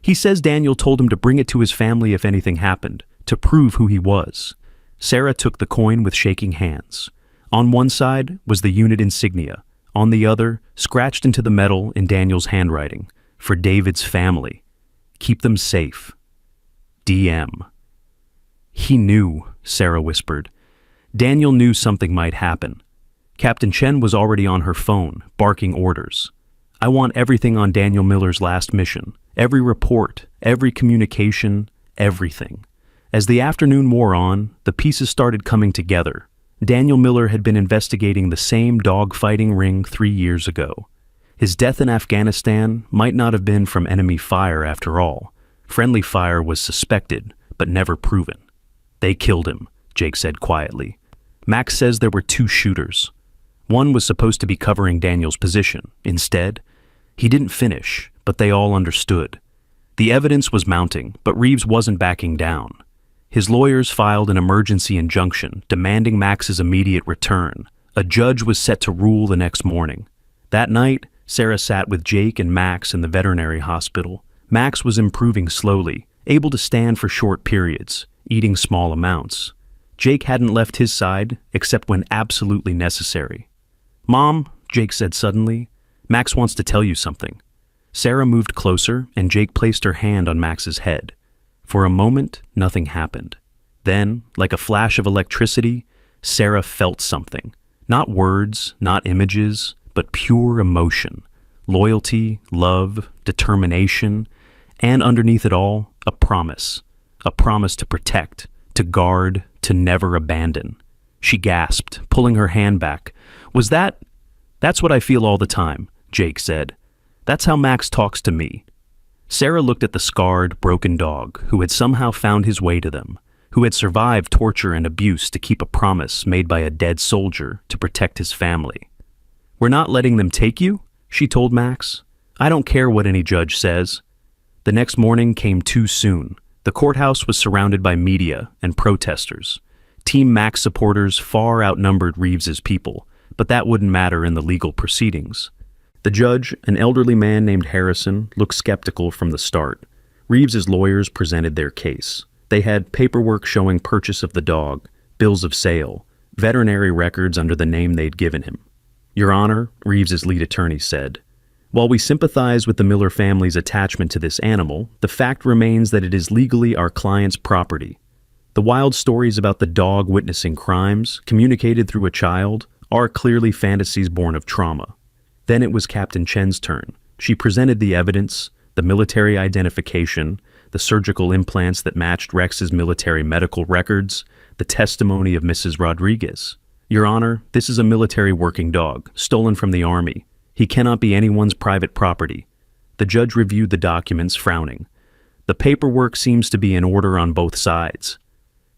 "He says Daniel told him to bring it to his family if anything happened, to prove who he was." Sarah took the coin with shaking hands. On one side was the unit insignia. On the other, scratched into the metal in Daniel's handwriting, "For David's family. Keep them safe. DM." "He knew," Sarah whispered. "Daniel knew something might happen." Captain Chen was already on her phone, barking orders. "I want everything on Daniel Miller's last mission. Every report, every communication, everything." As the afternoon wore on, the pieces started coming together. Daniel Miller had been investigating the same dog-fighting ring 3 years ago. His death in Afghanistan might not have been from enemy fire after all. Friendly fire was suspected, but never proven. "They killed him," Jake said quietly. "Max says there were 2 shooters. One was supposed to be covering Daniel's position. Instead, he didn't finish, but they all understood." The evidence was mounting, but Reeves wasn't backing down. His lawyers filed an emergency injunction demanding Max's immediate return. A judge was set to rule the next morning. That night, Sarah sat with Jake and Max in the veterinary hospital. Max was improving slowly, able to stand for short periods, eating small amounts. Jake hadn't left his side except when absolutely necessary. "Mom," Jake said suddenly, "Max wants to tell you something." Sarah moved closer and Jake placed her hand on Max's head. For a moment, nothing happened. Then, like a flash of electricity, Sarah felt something. Not words, not images, but pure emotion. Loyalty, love, determination, and underneath it all, a promise. A promise to protect, to guard, to never abandon. She gasped, pulling her hand back. "That's what I feel all the time," Jake said. "That's how Max talks to me." Sarah looked at the scarred, broken dog who had somehow found his way to them, who had survived torture and abuse to keep a promise made by a dead soldier to protect his family. "We're not letting them take you," she told Max. "I don't care what any judge says." The next morning came too soon. The courthouse was surrounded by media and protesters. Team Max supporters far outnumbered Reeves's people, but that wouldn't matter in the legal proceedings. The judge, an elderly man named Harrison, looked skeptical from the start. Reeves's lawyers presented their case. They had paperwork showing purchase of the dog, bills of sale, veterinary records under the name they'd given him. "Your Honor," Reeves's lead attorney said, "while we sympathize with the Miller family's attachment to this animal, the fact remains that it is legally our client's property. The wild stories about the dog witnessing crimes, communicated through a child, are clearly fantasies born of trauma." Then it was Captain Chen's turn. She presented the evidence, the military identification, the surgical implants that matched Rex's military medical records, the testimony of Mrs. Rodriguez. "Your Honor, this is a military working dog, stolen from the Army. He cannot be anyone's private property." The judge reviewed the documents, frowning. "The paperwork seems to be in order on both sides."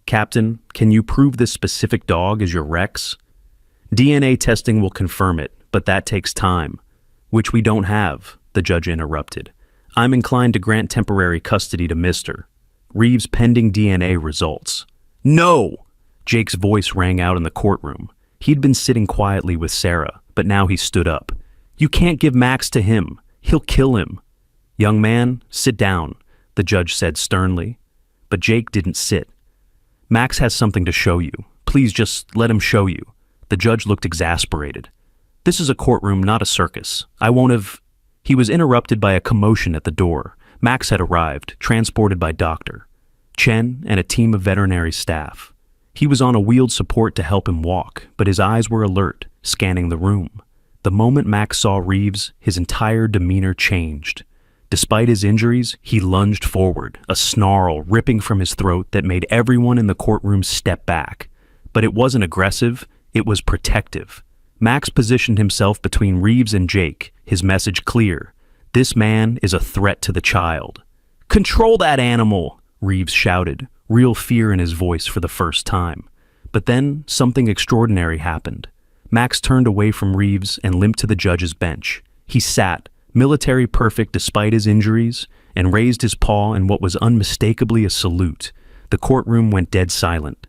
"Captain, can you prove this specific dog is your Rex?" "DNA testing will confirm it, but that takes time." "Which we don't have," the judge interrupted. "I'm inclined to grant temporary custody to Mr. Reeves pending DNA results." "No!" Jake's voice rang out in the courtroom. He'd been sitting quietly with Sarah, but now he stood up. "You can't give Max to him. He'll kill him." "Young man, sit down," the judge said sternly. But Jake didn't sit. "Max has something to show you. Please just let him show you." The judge looked exasperated. "This is a courtroom, not a circus. I won't have—" He was interrupted by a commotion at the door. Max had arrived, transported by Dr. Chen and a team of veterinary staff. He was on a wheeled support to help him walk, but his eyes were alert, scanning the room. The moment Max saw Reeves, his entire demeanor changed. Despite his injuries, he lunged forward, a snarl ripping from his throat that made everyone in the courtroom step back. But it wasn't aggressive, it was protective. Max positioned himself between Reeves and Jake, his message clear. This man is a threat to the child. "Control that animal!" Reeves shouted, real fear in his voice for the first time. But then something extraordinary happened. Max turned away from Reeves and limped to the judge's bench. He sat, military perfect despite his injuries, and raised his paw in what was unmistakably a salute. The courtroom went dead silent.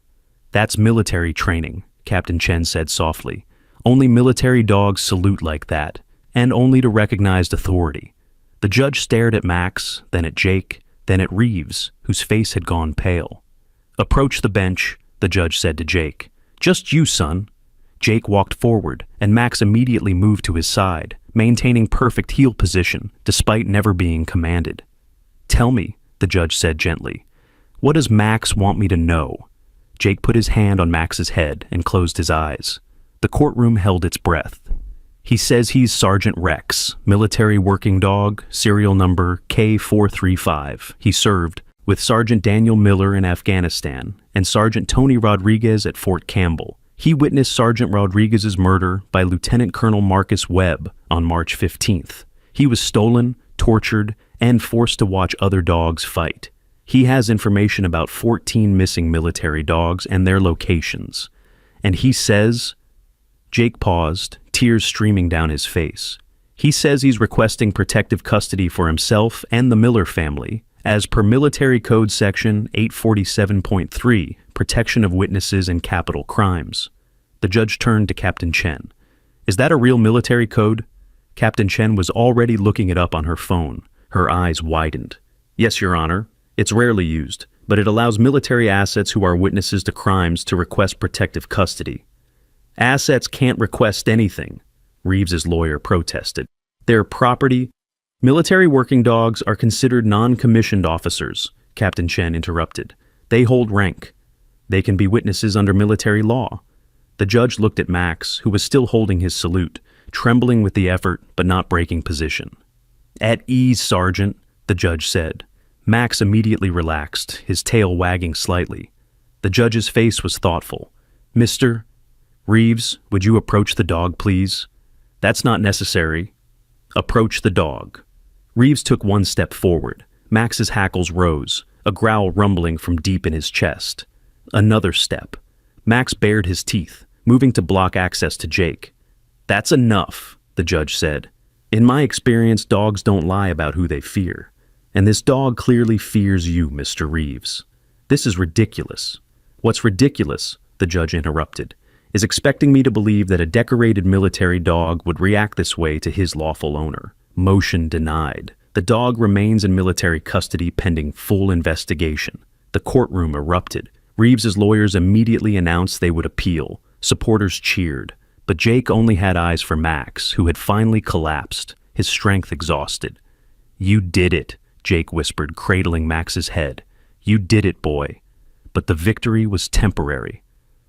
"That's military training," Captain Chen said softly. "Only military dogs salute like that, and only to recognized authority." The judge stared at Max, then at Jake, then at Reeves, whose face had gone pale. "Approach the bench," the judge said to Jake. "Just you, son." Jake walked forward, and Max immediately moved to his side, maintaining perfect heel position, despite never being commanded. "Tell me," the judge said gently, "what does Max want me to know?" Jake put his hand on Max's head and closed his eyes. The courtroom held its breath. "He says he's Sergeant Rex, military working dog, serial number K435. He served with Sergeant Daniel Miller in Afghanistan and Sergeant Tony Rodriguez at Fort Campbell. He witnessed Sergeant Rodriguez's murder by Lieutenant Colonel Marcus Webb on March 15th. He was stolen, tortured, and forced to watch other dogs fight. He has information about 14 missing military dogs and their locations. And he says..." Jake paused, tears streaming down his face. "He says he's requesting protective custody for himself and the Miller family, as per Military Code Section 847.3, Protection of Witnesses in Capital Crimes." The judge turned to Captain Chen. "Is that a real military code?" Captain Chen was already looking it up on her phone. Her eyes widened. "Yes, Your Honor. It's rarely used, but it allows military assets who are witnesses to crimes to request protective custody." "Assets can't request anything," Reeves's lawyer protested. "They're property." "Military working dogs are considered non-commissioned officers," Captain Chen interrupted. "They hold rank. They can be witnesses under military law." The judge looked at Max, who was still holding his salute, trembling with the effort but not breaking position. "At ease, Sergeant," the judge said. Max immediately relaxed, his tail wagging slightly. The judge's face was thoughtful. "Mr. Reeves, would you approach the dog, please?" "That's not necessary." "Approach the dog." Reeves took one step forward. Max's hackles rose, a growl rumbling from deep in his chest. Another step. Max bared his teeth, moving to block access to Jake. "That's enough," the judge said. "In my experience, dogs don't lie about who they fear. And this dog clearly fears you, Mr. Reeves. This is ridiculous." "What's ridiculous," the judge interrupted, "is expecting me to believe that a decorated military dog would react this way to his lawful owner. Motion denied. The dog remains in military custody pending full investigation." The courtroom erupted. Reeves's lawyers immediately announced they would appeal. Supporters cheered. But Jake only had eyes for Max, who had finally collapsed, his strength exhausted. "You did it," Jake whispered, cradling Max's head. "You did it, boy." But the victory was temporary.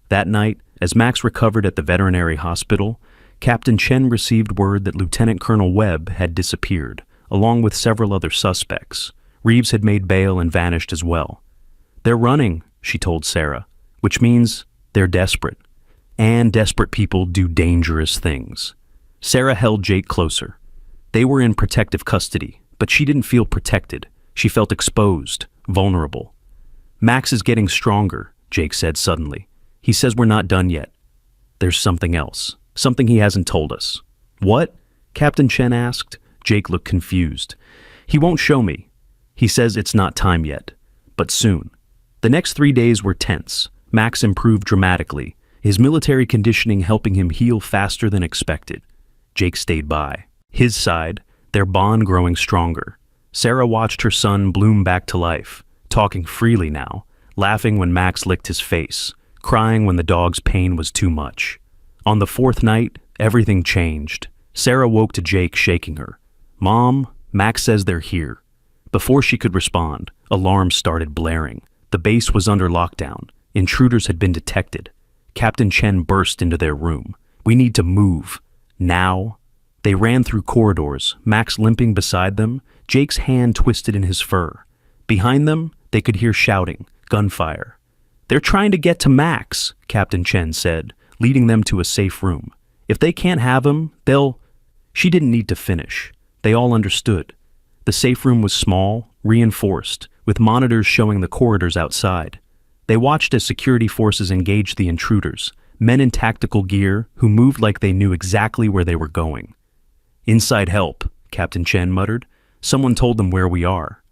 That night, as Max recovered at the veterinary hospital, Captain Chen received word that Lieutenant Colonel Webb had disappeared, along with several other suspects. Reeves had made bail and vanished as well. "They're running," she told Sarah, "which means they're desperate. And desperate people do dangerous things." Sarah held Jake closer. They were in protective custody, but she didn't feel protected. She felt exposed, vulnerable. "Max is getting stronger," Jake said suddenly. "He says we're not done yet. There's something else, something he hasn't told us." "What?" Captain Chen asked. Jake looked confused. "He won't show me. He says it's not time yet, but soon." The next 3 days were tense. Max improved dramatically, his military conditioning helping him heal faster than expected. Jake stayed by. His side, their bond growing stronger. Sarah watched her son bloom back to life, talking freely now, laughing when Max licked his face, crying when the dog's pain was too much. On the 4th night, everything changed. Sarah woke to Jake shaking her. "Mom, Max says they're here." Before she could respond, alarms started blaring. The base was under lockdown. Intruders had been detected. Captain Chen burst into their room. "We need to move. Now." They ran through corridors, Max limping beside them, Jake's hand twisted in his fur. Behind them, they could hear shouting, gunfire. "They're trying to get to Max," Captain Chen said, leading them to a safe room. "If they can't have him, they'll..." She didn't need to finish. They all understood. The safe room was small, reinforced, with monitors showing the corridors outside. They watched as security forces engaged the intruders, men in tactical gear who moved like they knew exactly where they were going. "Inside help," Captain Chen muttered. "Someone told them where we are."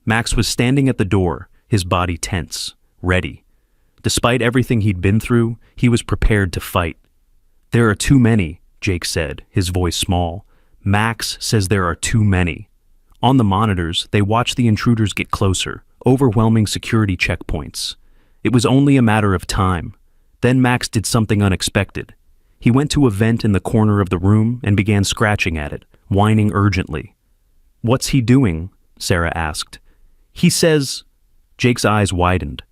Max was standing at the door, his body tense, ready. Despite everything he'd been through, he was prepared to fight. "There are too many," Jake said, his voice small. "Max says there are too many." On the monitors, they watched the intruders get closer, overwhelming security checkpoints. It was only a matter of time. Then Max did something unexpected. He went to a vent in the corner of the room and began scratching at it, whining urgently. "What's he doing?" Sarah asked. "He says—" Jake's eyes widened.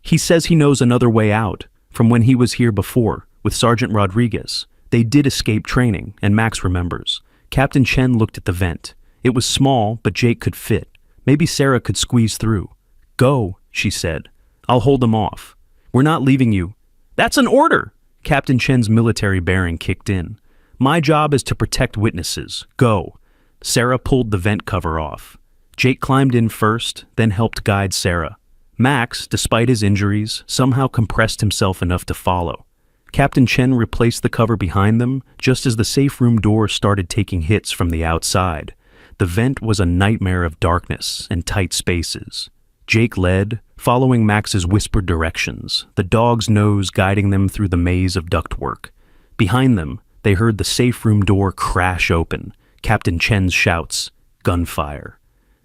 "He says he knows another way out, from when he was here before, with Sergeant Rodriguez. They did escape training, and Max remembers." Captain Chen looked at the vent. It was small, but Jake could fit. Maybe Sarah could squeeze through. "Go," she said. "I'll hold them off. We're not leaving you." "That's an order!" Captain Chen's military bearing kicked in. "My job is to protect witnesses. Go." Sarah pulled the vent cover off. Jake climbed in first, then helped guide Sarah. Max, despite his injuries, somehow compressed himself enough to follow. Captain Chen replaced the cover behind them just as the safe room door started taking hits from the outside. The vent was a nightmare of darkness and tight spaces. Jake led, following Max's whispered directions, the dog's nose guiding them through the maze of ductwork. Behind them, they heard the safe room door crash open, Captain Chen's shouts, gunfire.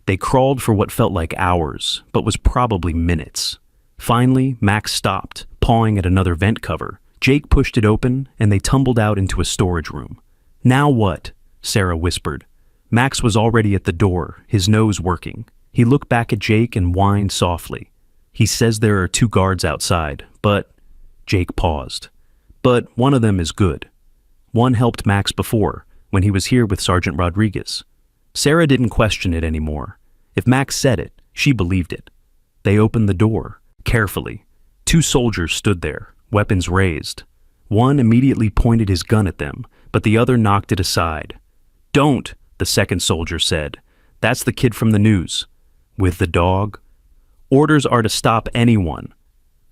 They crawled for what felt like hours, but was probably minutes. Finally, Max stopped, pawing at another vent cover. Jake pushed it open, and they tumbled out into a storage room. "Now what?" Sarah whispered. Max was already at the door, his nose working. He looked back at Jake and whined softly. "He says there are 2 guards outside, but—" Jake paused. "But one of them is good. One helped Max before, when he was here with Sergeant Rodriguez." Sarah didn't question it anymore. If Max said it, she believed it. They opened the door, carefully. 2 soldiers stood there, weapons raised. One immediately pointed his gun at them, but the other knocked it aside. "Don't," the second soldier said. "That's the kid from the news." "With the dog?" "Orders are to stop anyone."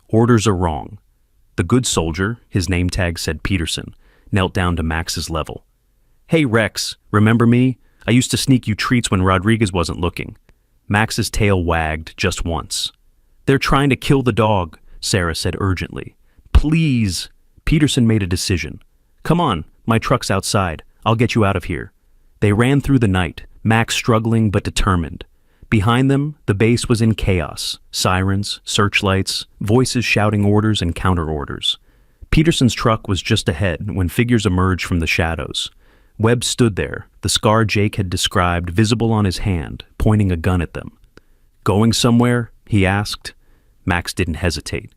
"Orders are wrong." The good soldier, his name tag said Peterson, knelt down to Max's level. "Hey Rex, remember me? I used to sneak you treats when Rodriguez wasn't looking." Max's tail wagged just once. "They're trying to kill the dog," Sarah said urgently. "Please." Peterson made a decision. "Come on, my truck's outside. I'll get you out of here." They ran through the night, Max struggling but determined. Behind them, the base was in chaos. Sirens, searchlights, voices shouting orders and counter-orders. Peterson's truck was just ahead when figures emerged from the shadows. Webb stood there, the scar Jake had described visible on his hand, pointing a gun at them. "Going somewhere?" he asked. Max didn't hesitate.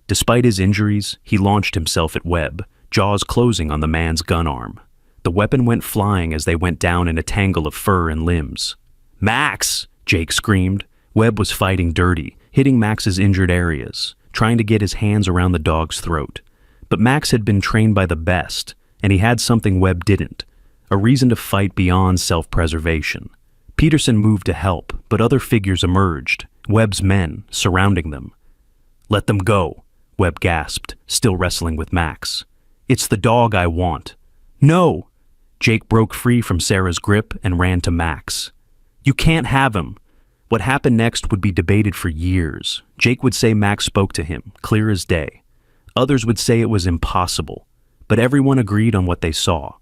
Despite his injuries, he launched himself at Webb, jaws closing on the man's gun arm. The weapon went flying as they went down in a tangle of fur and limbs. "Max!" Jake screamed. Webb was fighting dirty, hitting Max's injured areas, trying to get his hands around the dog's throat. But Max had been trained by the best, and he had something Webb didn't, a reason to fight beyond self-preservation. Peterson moved to help, but other figures emerged, Webb's men, surrounding them. "Let them go," Webb gasped, still wrestling with Max. "It's the dog I want." "No!" Jake broke free from Sarah's grip and ran to Max. "You can't have him." What happened next would be debated for years. Jake would say Max spoke to him, clear as day. Others would say it was impossible, but everyone agreed on what they saw.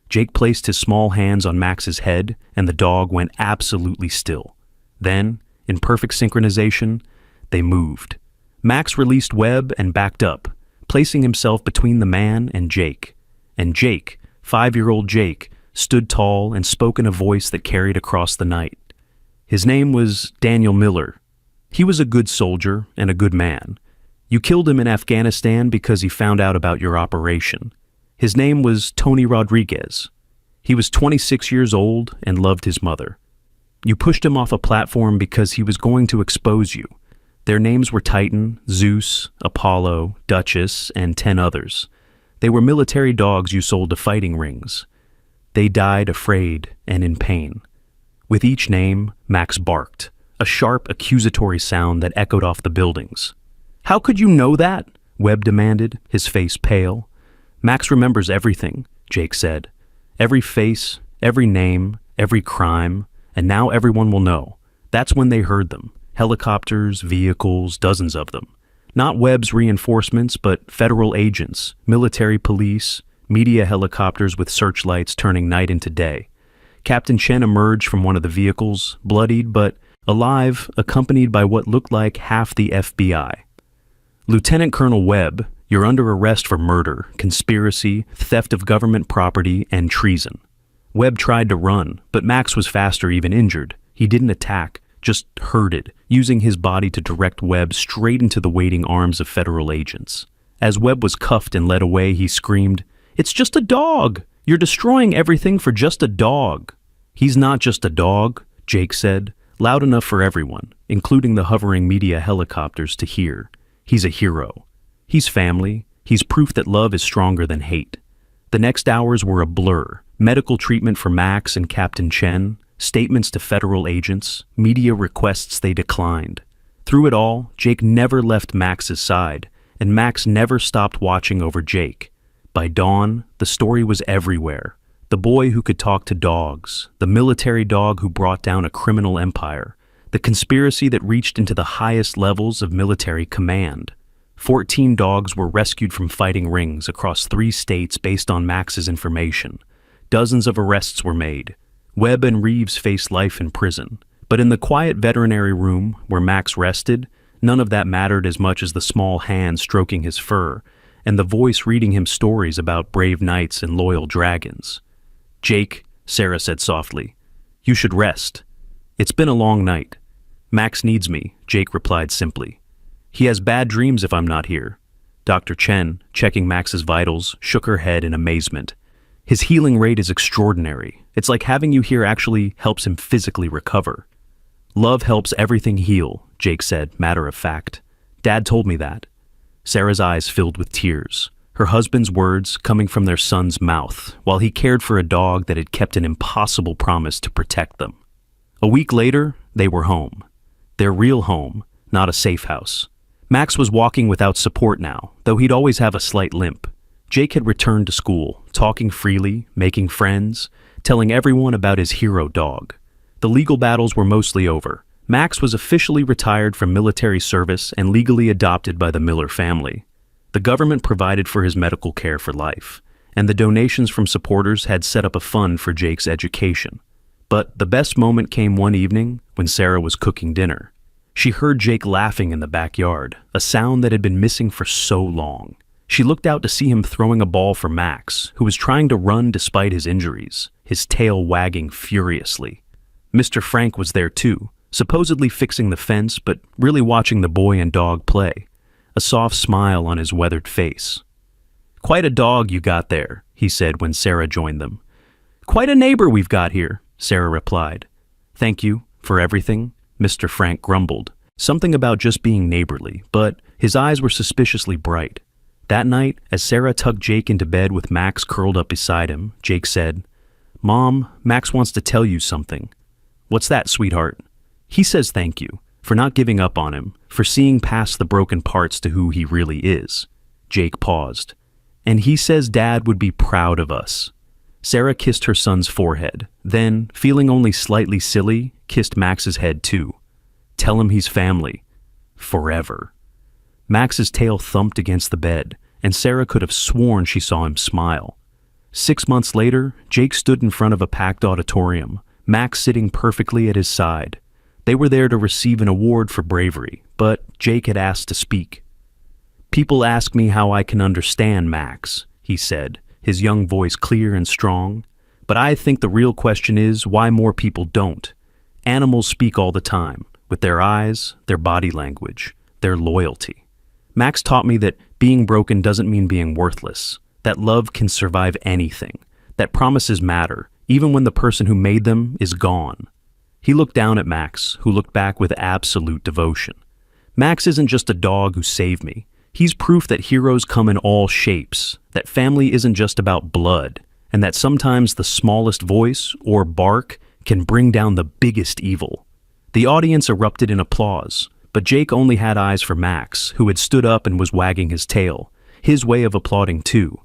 Jake placed his small hands on Max's head, and the dog went absolutely still. Then, in perfect synchronization, they moved. Max released Webb and backed up, placing himself between the man and Jake. And Jake, 5-year-old Jake, stood tall and spoke in a voice that carried across the night. His name was Daniel Miller. He was a good soldier and a good man. You killed him in Afghanistan because he found out about your operation. His name was Tony Rodriguez. He was 26 years old and loved his mother. You pushed him off a platform because he was going to expose you. Their names were Titan, Zeus, Apollo, Duchess, and 10 others. They were military dogs you sold to fighting rings. They died afraid and in pain. With each name, Max barked, a sharp, accusatory sound that echoed off the buildings. "How could you know that?" Webb demanded, his face pale. "Max remembers everything," Jake said. "Every face, Every name, every crime, and now everyone will know. That's when they heard them. Helicopters, vehicles, dozens of them. Not Webb's reinforcements, but federal agents, military police, media helicopters with searchlights turning night into day. Captain Chen emerged from one of the vehicles, bloodied but alive, accompanied by what looked like half the FBI. Lieutenant Colonel Webb, you're under arrest for murder, conspiracy, theft of government property, and treason. Webb tried to run, but Max was faster, even injured. He didn't attack, just herded, using his body to direct Webb straight into the waiting arms of federal agents. As Webb was cuffed and led away, he screamed, "It's just a dog! You're destroying everything for just a dog!" "He's not just a dog," Jake said, loud enough for everyone, including the hovering media helicopters, to hear. "He's a hero. He's family. He's proof that love is stronger than hate." The next hours were a blur. Medical treatment for Max and Captain Chen, statements to federal agents, media requests they declined. Through it all, Jake never left Max's side, and Max never stopped watching over Jake. By dawn, the story was everywhere. The boy who could talk to dogs, the military dog who brought down a criminal empire, the conspiracy that reached into the highest levels of military command. 14 dogs were rescued from fighting rings across 3 states based on Max's information. Dozens of arrests were made. Webb and Reeves faced life in prison. But in the quiet veterinary room where Max rested, none of that mattered as much as the small hand stroking his fur and the voice reading him stories about brave knights and loyal dragons. "Jake," Sarah said softly, "you should rest. It's been a long night." "Max needs me," Jake replied simply. "He has bad dreams if I'm not here." Dr. Chen, checking Max's vitals, shook her head in amazement. "His healing rate is extraordinary. It's like having you here actually helps him physically recover." "Love helps everything heal," Jake said, matter of fact. "Dad told me that." Sarah's eyes filled with tears, her husband's words coming from their son's mouth, while he cared for a dog that had kept an impossible promise to protect them. A week later, they were home. Their real home, not a safe house. Max was walking without support now, though he'd always have a slight limp. Jake had returned to school, talking freely, making friends, telling everyone about his hero dog. The legal battles were mostly over. Max was officially retired from military service and legally adopted by the Miller family. The government provided for his medical care for life, and the donations from supporters had set up a fund for Jake's education. But the best moment came one evening when Sarah was cooking dinner. She heard Jake laughing in the backyard, a sound that had been missing for so long. She looked out to see him throwing a ball for Max, who was trying to run despite his injuries, his tail wagging furiously. Mr. Frank was there too, supposedly fixing the fence, but really watching the boy and dog play, a soft smile on his weathered face. "Quite a dog you got there," he said when Sarah joined them. "Quite a neighbor we've got here," Sarah replied. "Thank you for everything," Mr. Frank grumbled, something about just being neighborly, but his eyes were suspiciously bright. That night, as Sarah tucked Jake into bed with Max curled up beside him, Jake said, "Mom, Max wants to tell you something." "What's that, sweetheart?" "He says thank you for not giving up on him, for seeing past the broken parts to who he really is." Jake paused. "And he says Dad would be proud of us." Sarah kissed her son's forehead, then, feeling only slightly silly, kissed Max's head too. "Tell him he's family. Forever." Max's tail thumped against the bed, and Sarah could have sworn she saw him smile. 6 months later, Jake stood in front of a packed auditorium, Max sitting perfectly at his side. They were there to receive an award for bravery, but Jake had asked to speak. "People ask me how I can understand Max," he said, his young voice clear and strong. "But I think the real question is why more people don't. Animals speak all the time, with their eyes, their body language, their loyalty. Max taught me that being broken doesn't mean being worthless, that love can survive anything, that promises matter, even when the person who made them is gone." He looked down at Max, who looked back with absolute devotion. "Max isn't just a dog who saved me. He's proof that heroes come in all shapes, that family isn't just about blood, and that sometimes the smallest voice or bark can bring down the biggest evil." The audience erupted in applause, but Jake only had eyes for Max, who had stood up and was wagging his tail, his way of applauding too.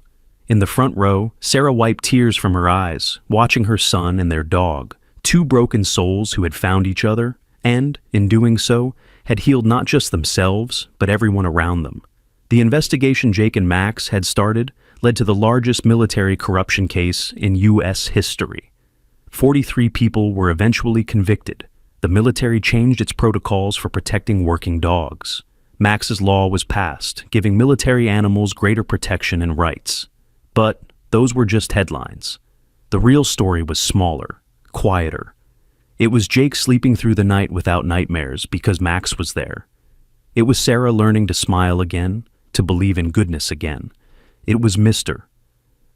In the front row, Sarah wiped tears from her eyes, watching her son and their dog, two broken souls who had found each other, and, in doing so, had healed not just themselves, but everyone around them. The investigation Jake and Max had started led to the largest military corruption case in U.S. history. 43 people were eventually convicted. The military changed its protocols for protecting working dogs. Max's law was passed, giving military animals greater protection and rights. But those were just headlines. The real story was smaller, quieter. It was Jake sleeping through the night without nightmares because Max was there. It was Sarah learning to smile again, to believe in goodness again. It was Mr.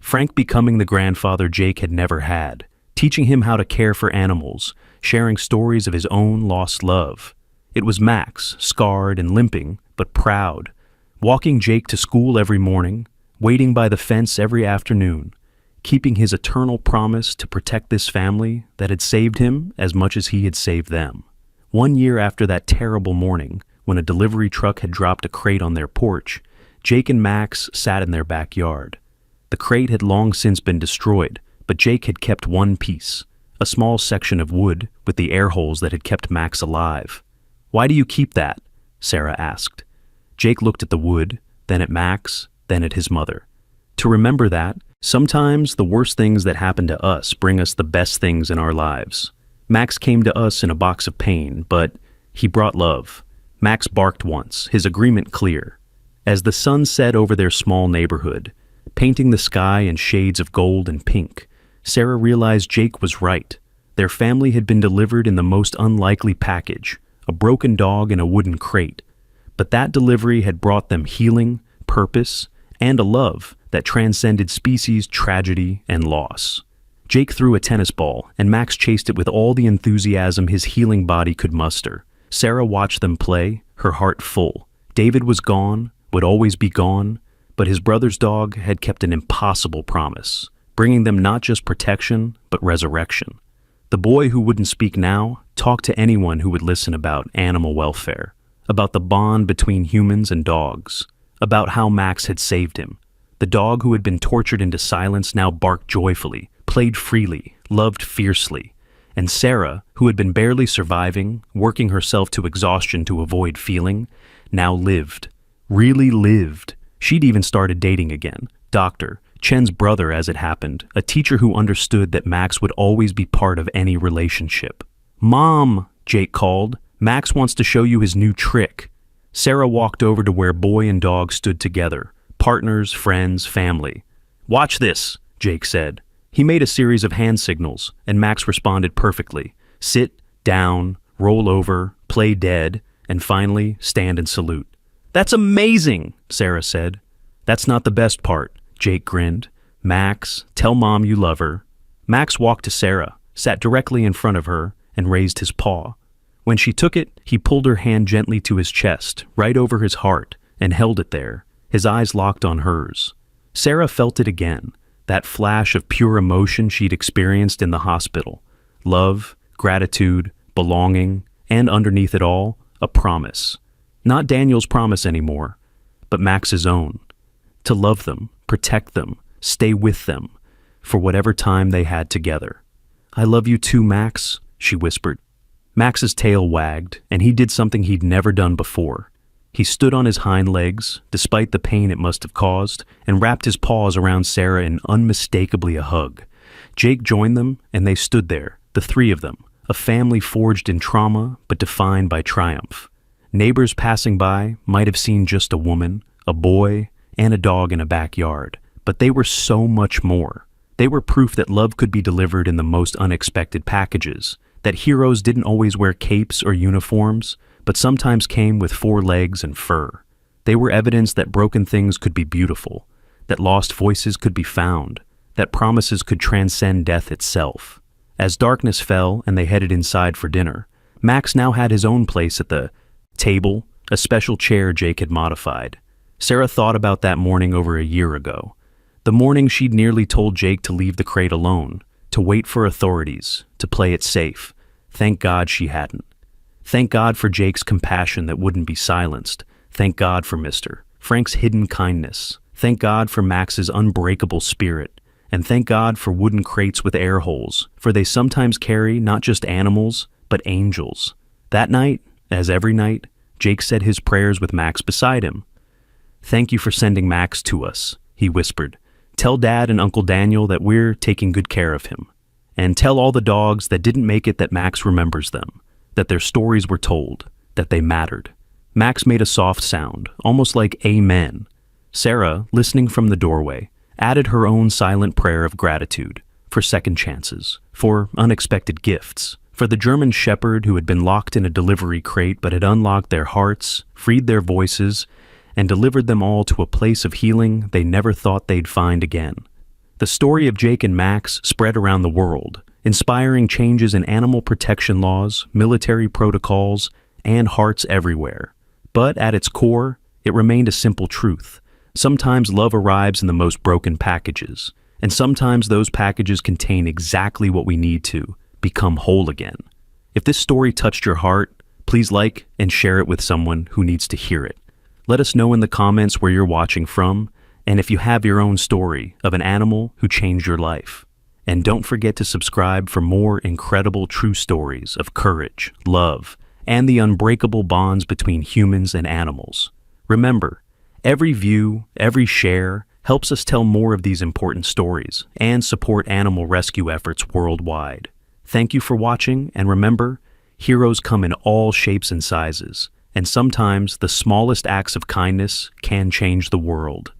Frank becoming the grandfather Jake had never had, teaching him how to care for animals, sharing stories of his own lost love. It was Max, scarred and limping, but proud, walking Jake to school every morning, waiting by the fence every afternoon, keeping his eternal promise to protect this family that had saved him as much as he had saved them. 1 year after that terrible morning, when a delivery truck had dropped a crate on their porch, Jake and Max sat in their backyard. The crate had long since been destroyed, but Jake had kept one piece, a small section of wood with the air holes that had kept Max alive. "Why do you keep that?" Sarah asked. Jake looked at the wood, then at Max, then at his mother. "To remember that, sometimes the worst things that happen to us bring us the best things in our lives. Max came to us in a box of pain, but he brought love." Max barked once, his agreement clear. As the sun set over their small neighborhood, painting the sky in shades of gold and pink, Sarah realized Jake was right. Their family had been delivered in the most unlikely package, a broken dog in a wooden crate. But that delivery had brought them healing, purpose, and a love that transcended species, tragedy, and loss. Jake threw a tennis ball, and Max chased it with all the enthusiasm his healing body could muster. Sarah watched them play, her heart full. David was gone, would always be gone, but his brother's dog had kept an impossible promise, bringing them not just protection, but resurrection. The boy who wouldn't speak now talked to anyone who would listen about animal welfare, about the bond between humans and dogs, about how Max had saved him. The dog who had been tortured into silence now barked joyfully, played freely, loved fiercely. And Sarah, who had been barely surviving, working herself to exhaustion to avoid feeling, now lived. Really lived. She'd even started dating again. Doctor, Chen's brother as it happened, a teacher who understood that Max would always be part of any relationship. "Mom," Jake called. "Max wants to show you his new trick." Sarah walked over to where boy and dog stood together, partners, friends, family. "Watch this," Jake said. He made a series of hand signals, and Max responded perfectly. Sit, down, roll over, play dead, and finally, stand and salute. "That's amazing," Sarah said. "That's not the best part," Jake grinned. "Max, tell Mom you love her." Max walked to Sarah, sat directly in front of her, and raised his paw. When she took it, he pulled her hand gently to his chest, right over his heart, and held it there, his eyes locked on hers. Sarah felt it again, that flash of pure emotion she'd experienced in the hospital. Love, gratitude, belonging, and underneath it all, a promise. Not Daniel's promise anymore, but Max's own. To love them, protect them, stay with them, for whatever time they had together. "I love you too, Max," she whispered. Max's tail wagged, and he did something he'd never done before. He stood on his hind legs, despite the pain it must have caused, and wrapped his paws around Sarah in unmistakably a hug. Jake joined them, and they stood there, the three of them, a family forged in trauma but defined by triumph. Neighbors passing by might have seen just a woman, a boy, and a dog in a backyard, but they were so much more. They were proof that love could be delivered in the most unexpected packages, that heroes didn't always wear capes or uniforms, but sometimes came with 4 legs and fur. They were evidence that broken things could be beautiful, that lost voices could be found, that promises could transcend death itself. As darkness fell and they headed inside for dinner, Max now had his own place at the table, a special chair Jake had modified. Sarah thought about that morning over a year ago. The morning she'd nearly told Jake to leave the crate alone, to wait for authorities, to play it safe. Thank God she hadn't. Thank God for Jake's compassion that wouldn't be silenced. Thank God for Mr. Frank's hidden kindness. Thank God for Max's unbreakable spirit, and thank God for wooden crates with air holes, for they sometimes carry not just animals, but angels. That night, as every night, Jake said his prayers with Max beside him. "Thank you for sending Max to us," he whispered. "Tell Dad and Uncle Daniel that we're taking good care of him. And tell all the dogs that didn't make it that Max remembers them, that their stories were told, that they mattered." Max made a soft sound, almost like amen. Sarah, listening from the doorway, added her own silent prayer of gratitude for second chances, for unexpected gifts, for the German shepherd who had been locked in a delivery crate but had unlocked their hearts, freed their voices, and delivered them all to a place of healing they never thought they'd find again. The story of Jake and Max spread around the world, inspiring changes in animal protection laws, military protocols, and hearts everywhere. But at its core, it remained a simple truth. Sometimes love arrives in the most broken packages, and sometimes those packages contain exactly what we need to become whole again. If this story touched your heart, please like and share it with someone who needs to hear it. Let us know in the comments where you're watching from, and if you have your own story of an animal who changed your life. And don't forget to subscribe for more incredible true stories of courage, love, and the unbreakable bonds between humans and animals. Remember, every view, every share helps us tell more of these important stories and support animal rescue efforts worldwide. Thank you for watching, and remember, heroes come in all shapes and sizes, and sometimes the smallest acts of kindness can change the world.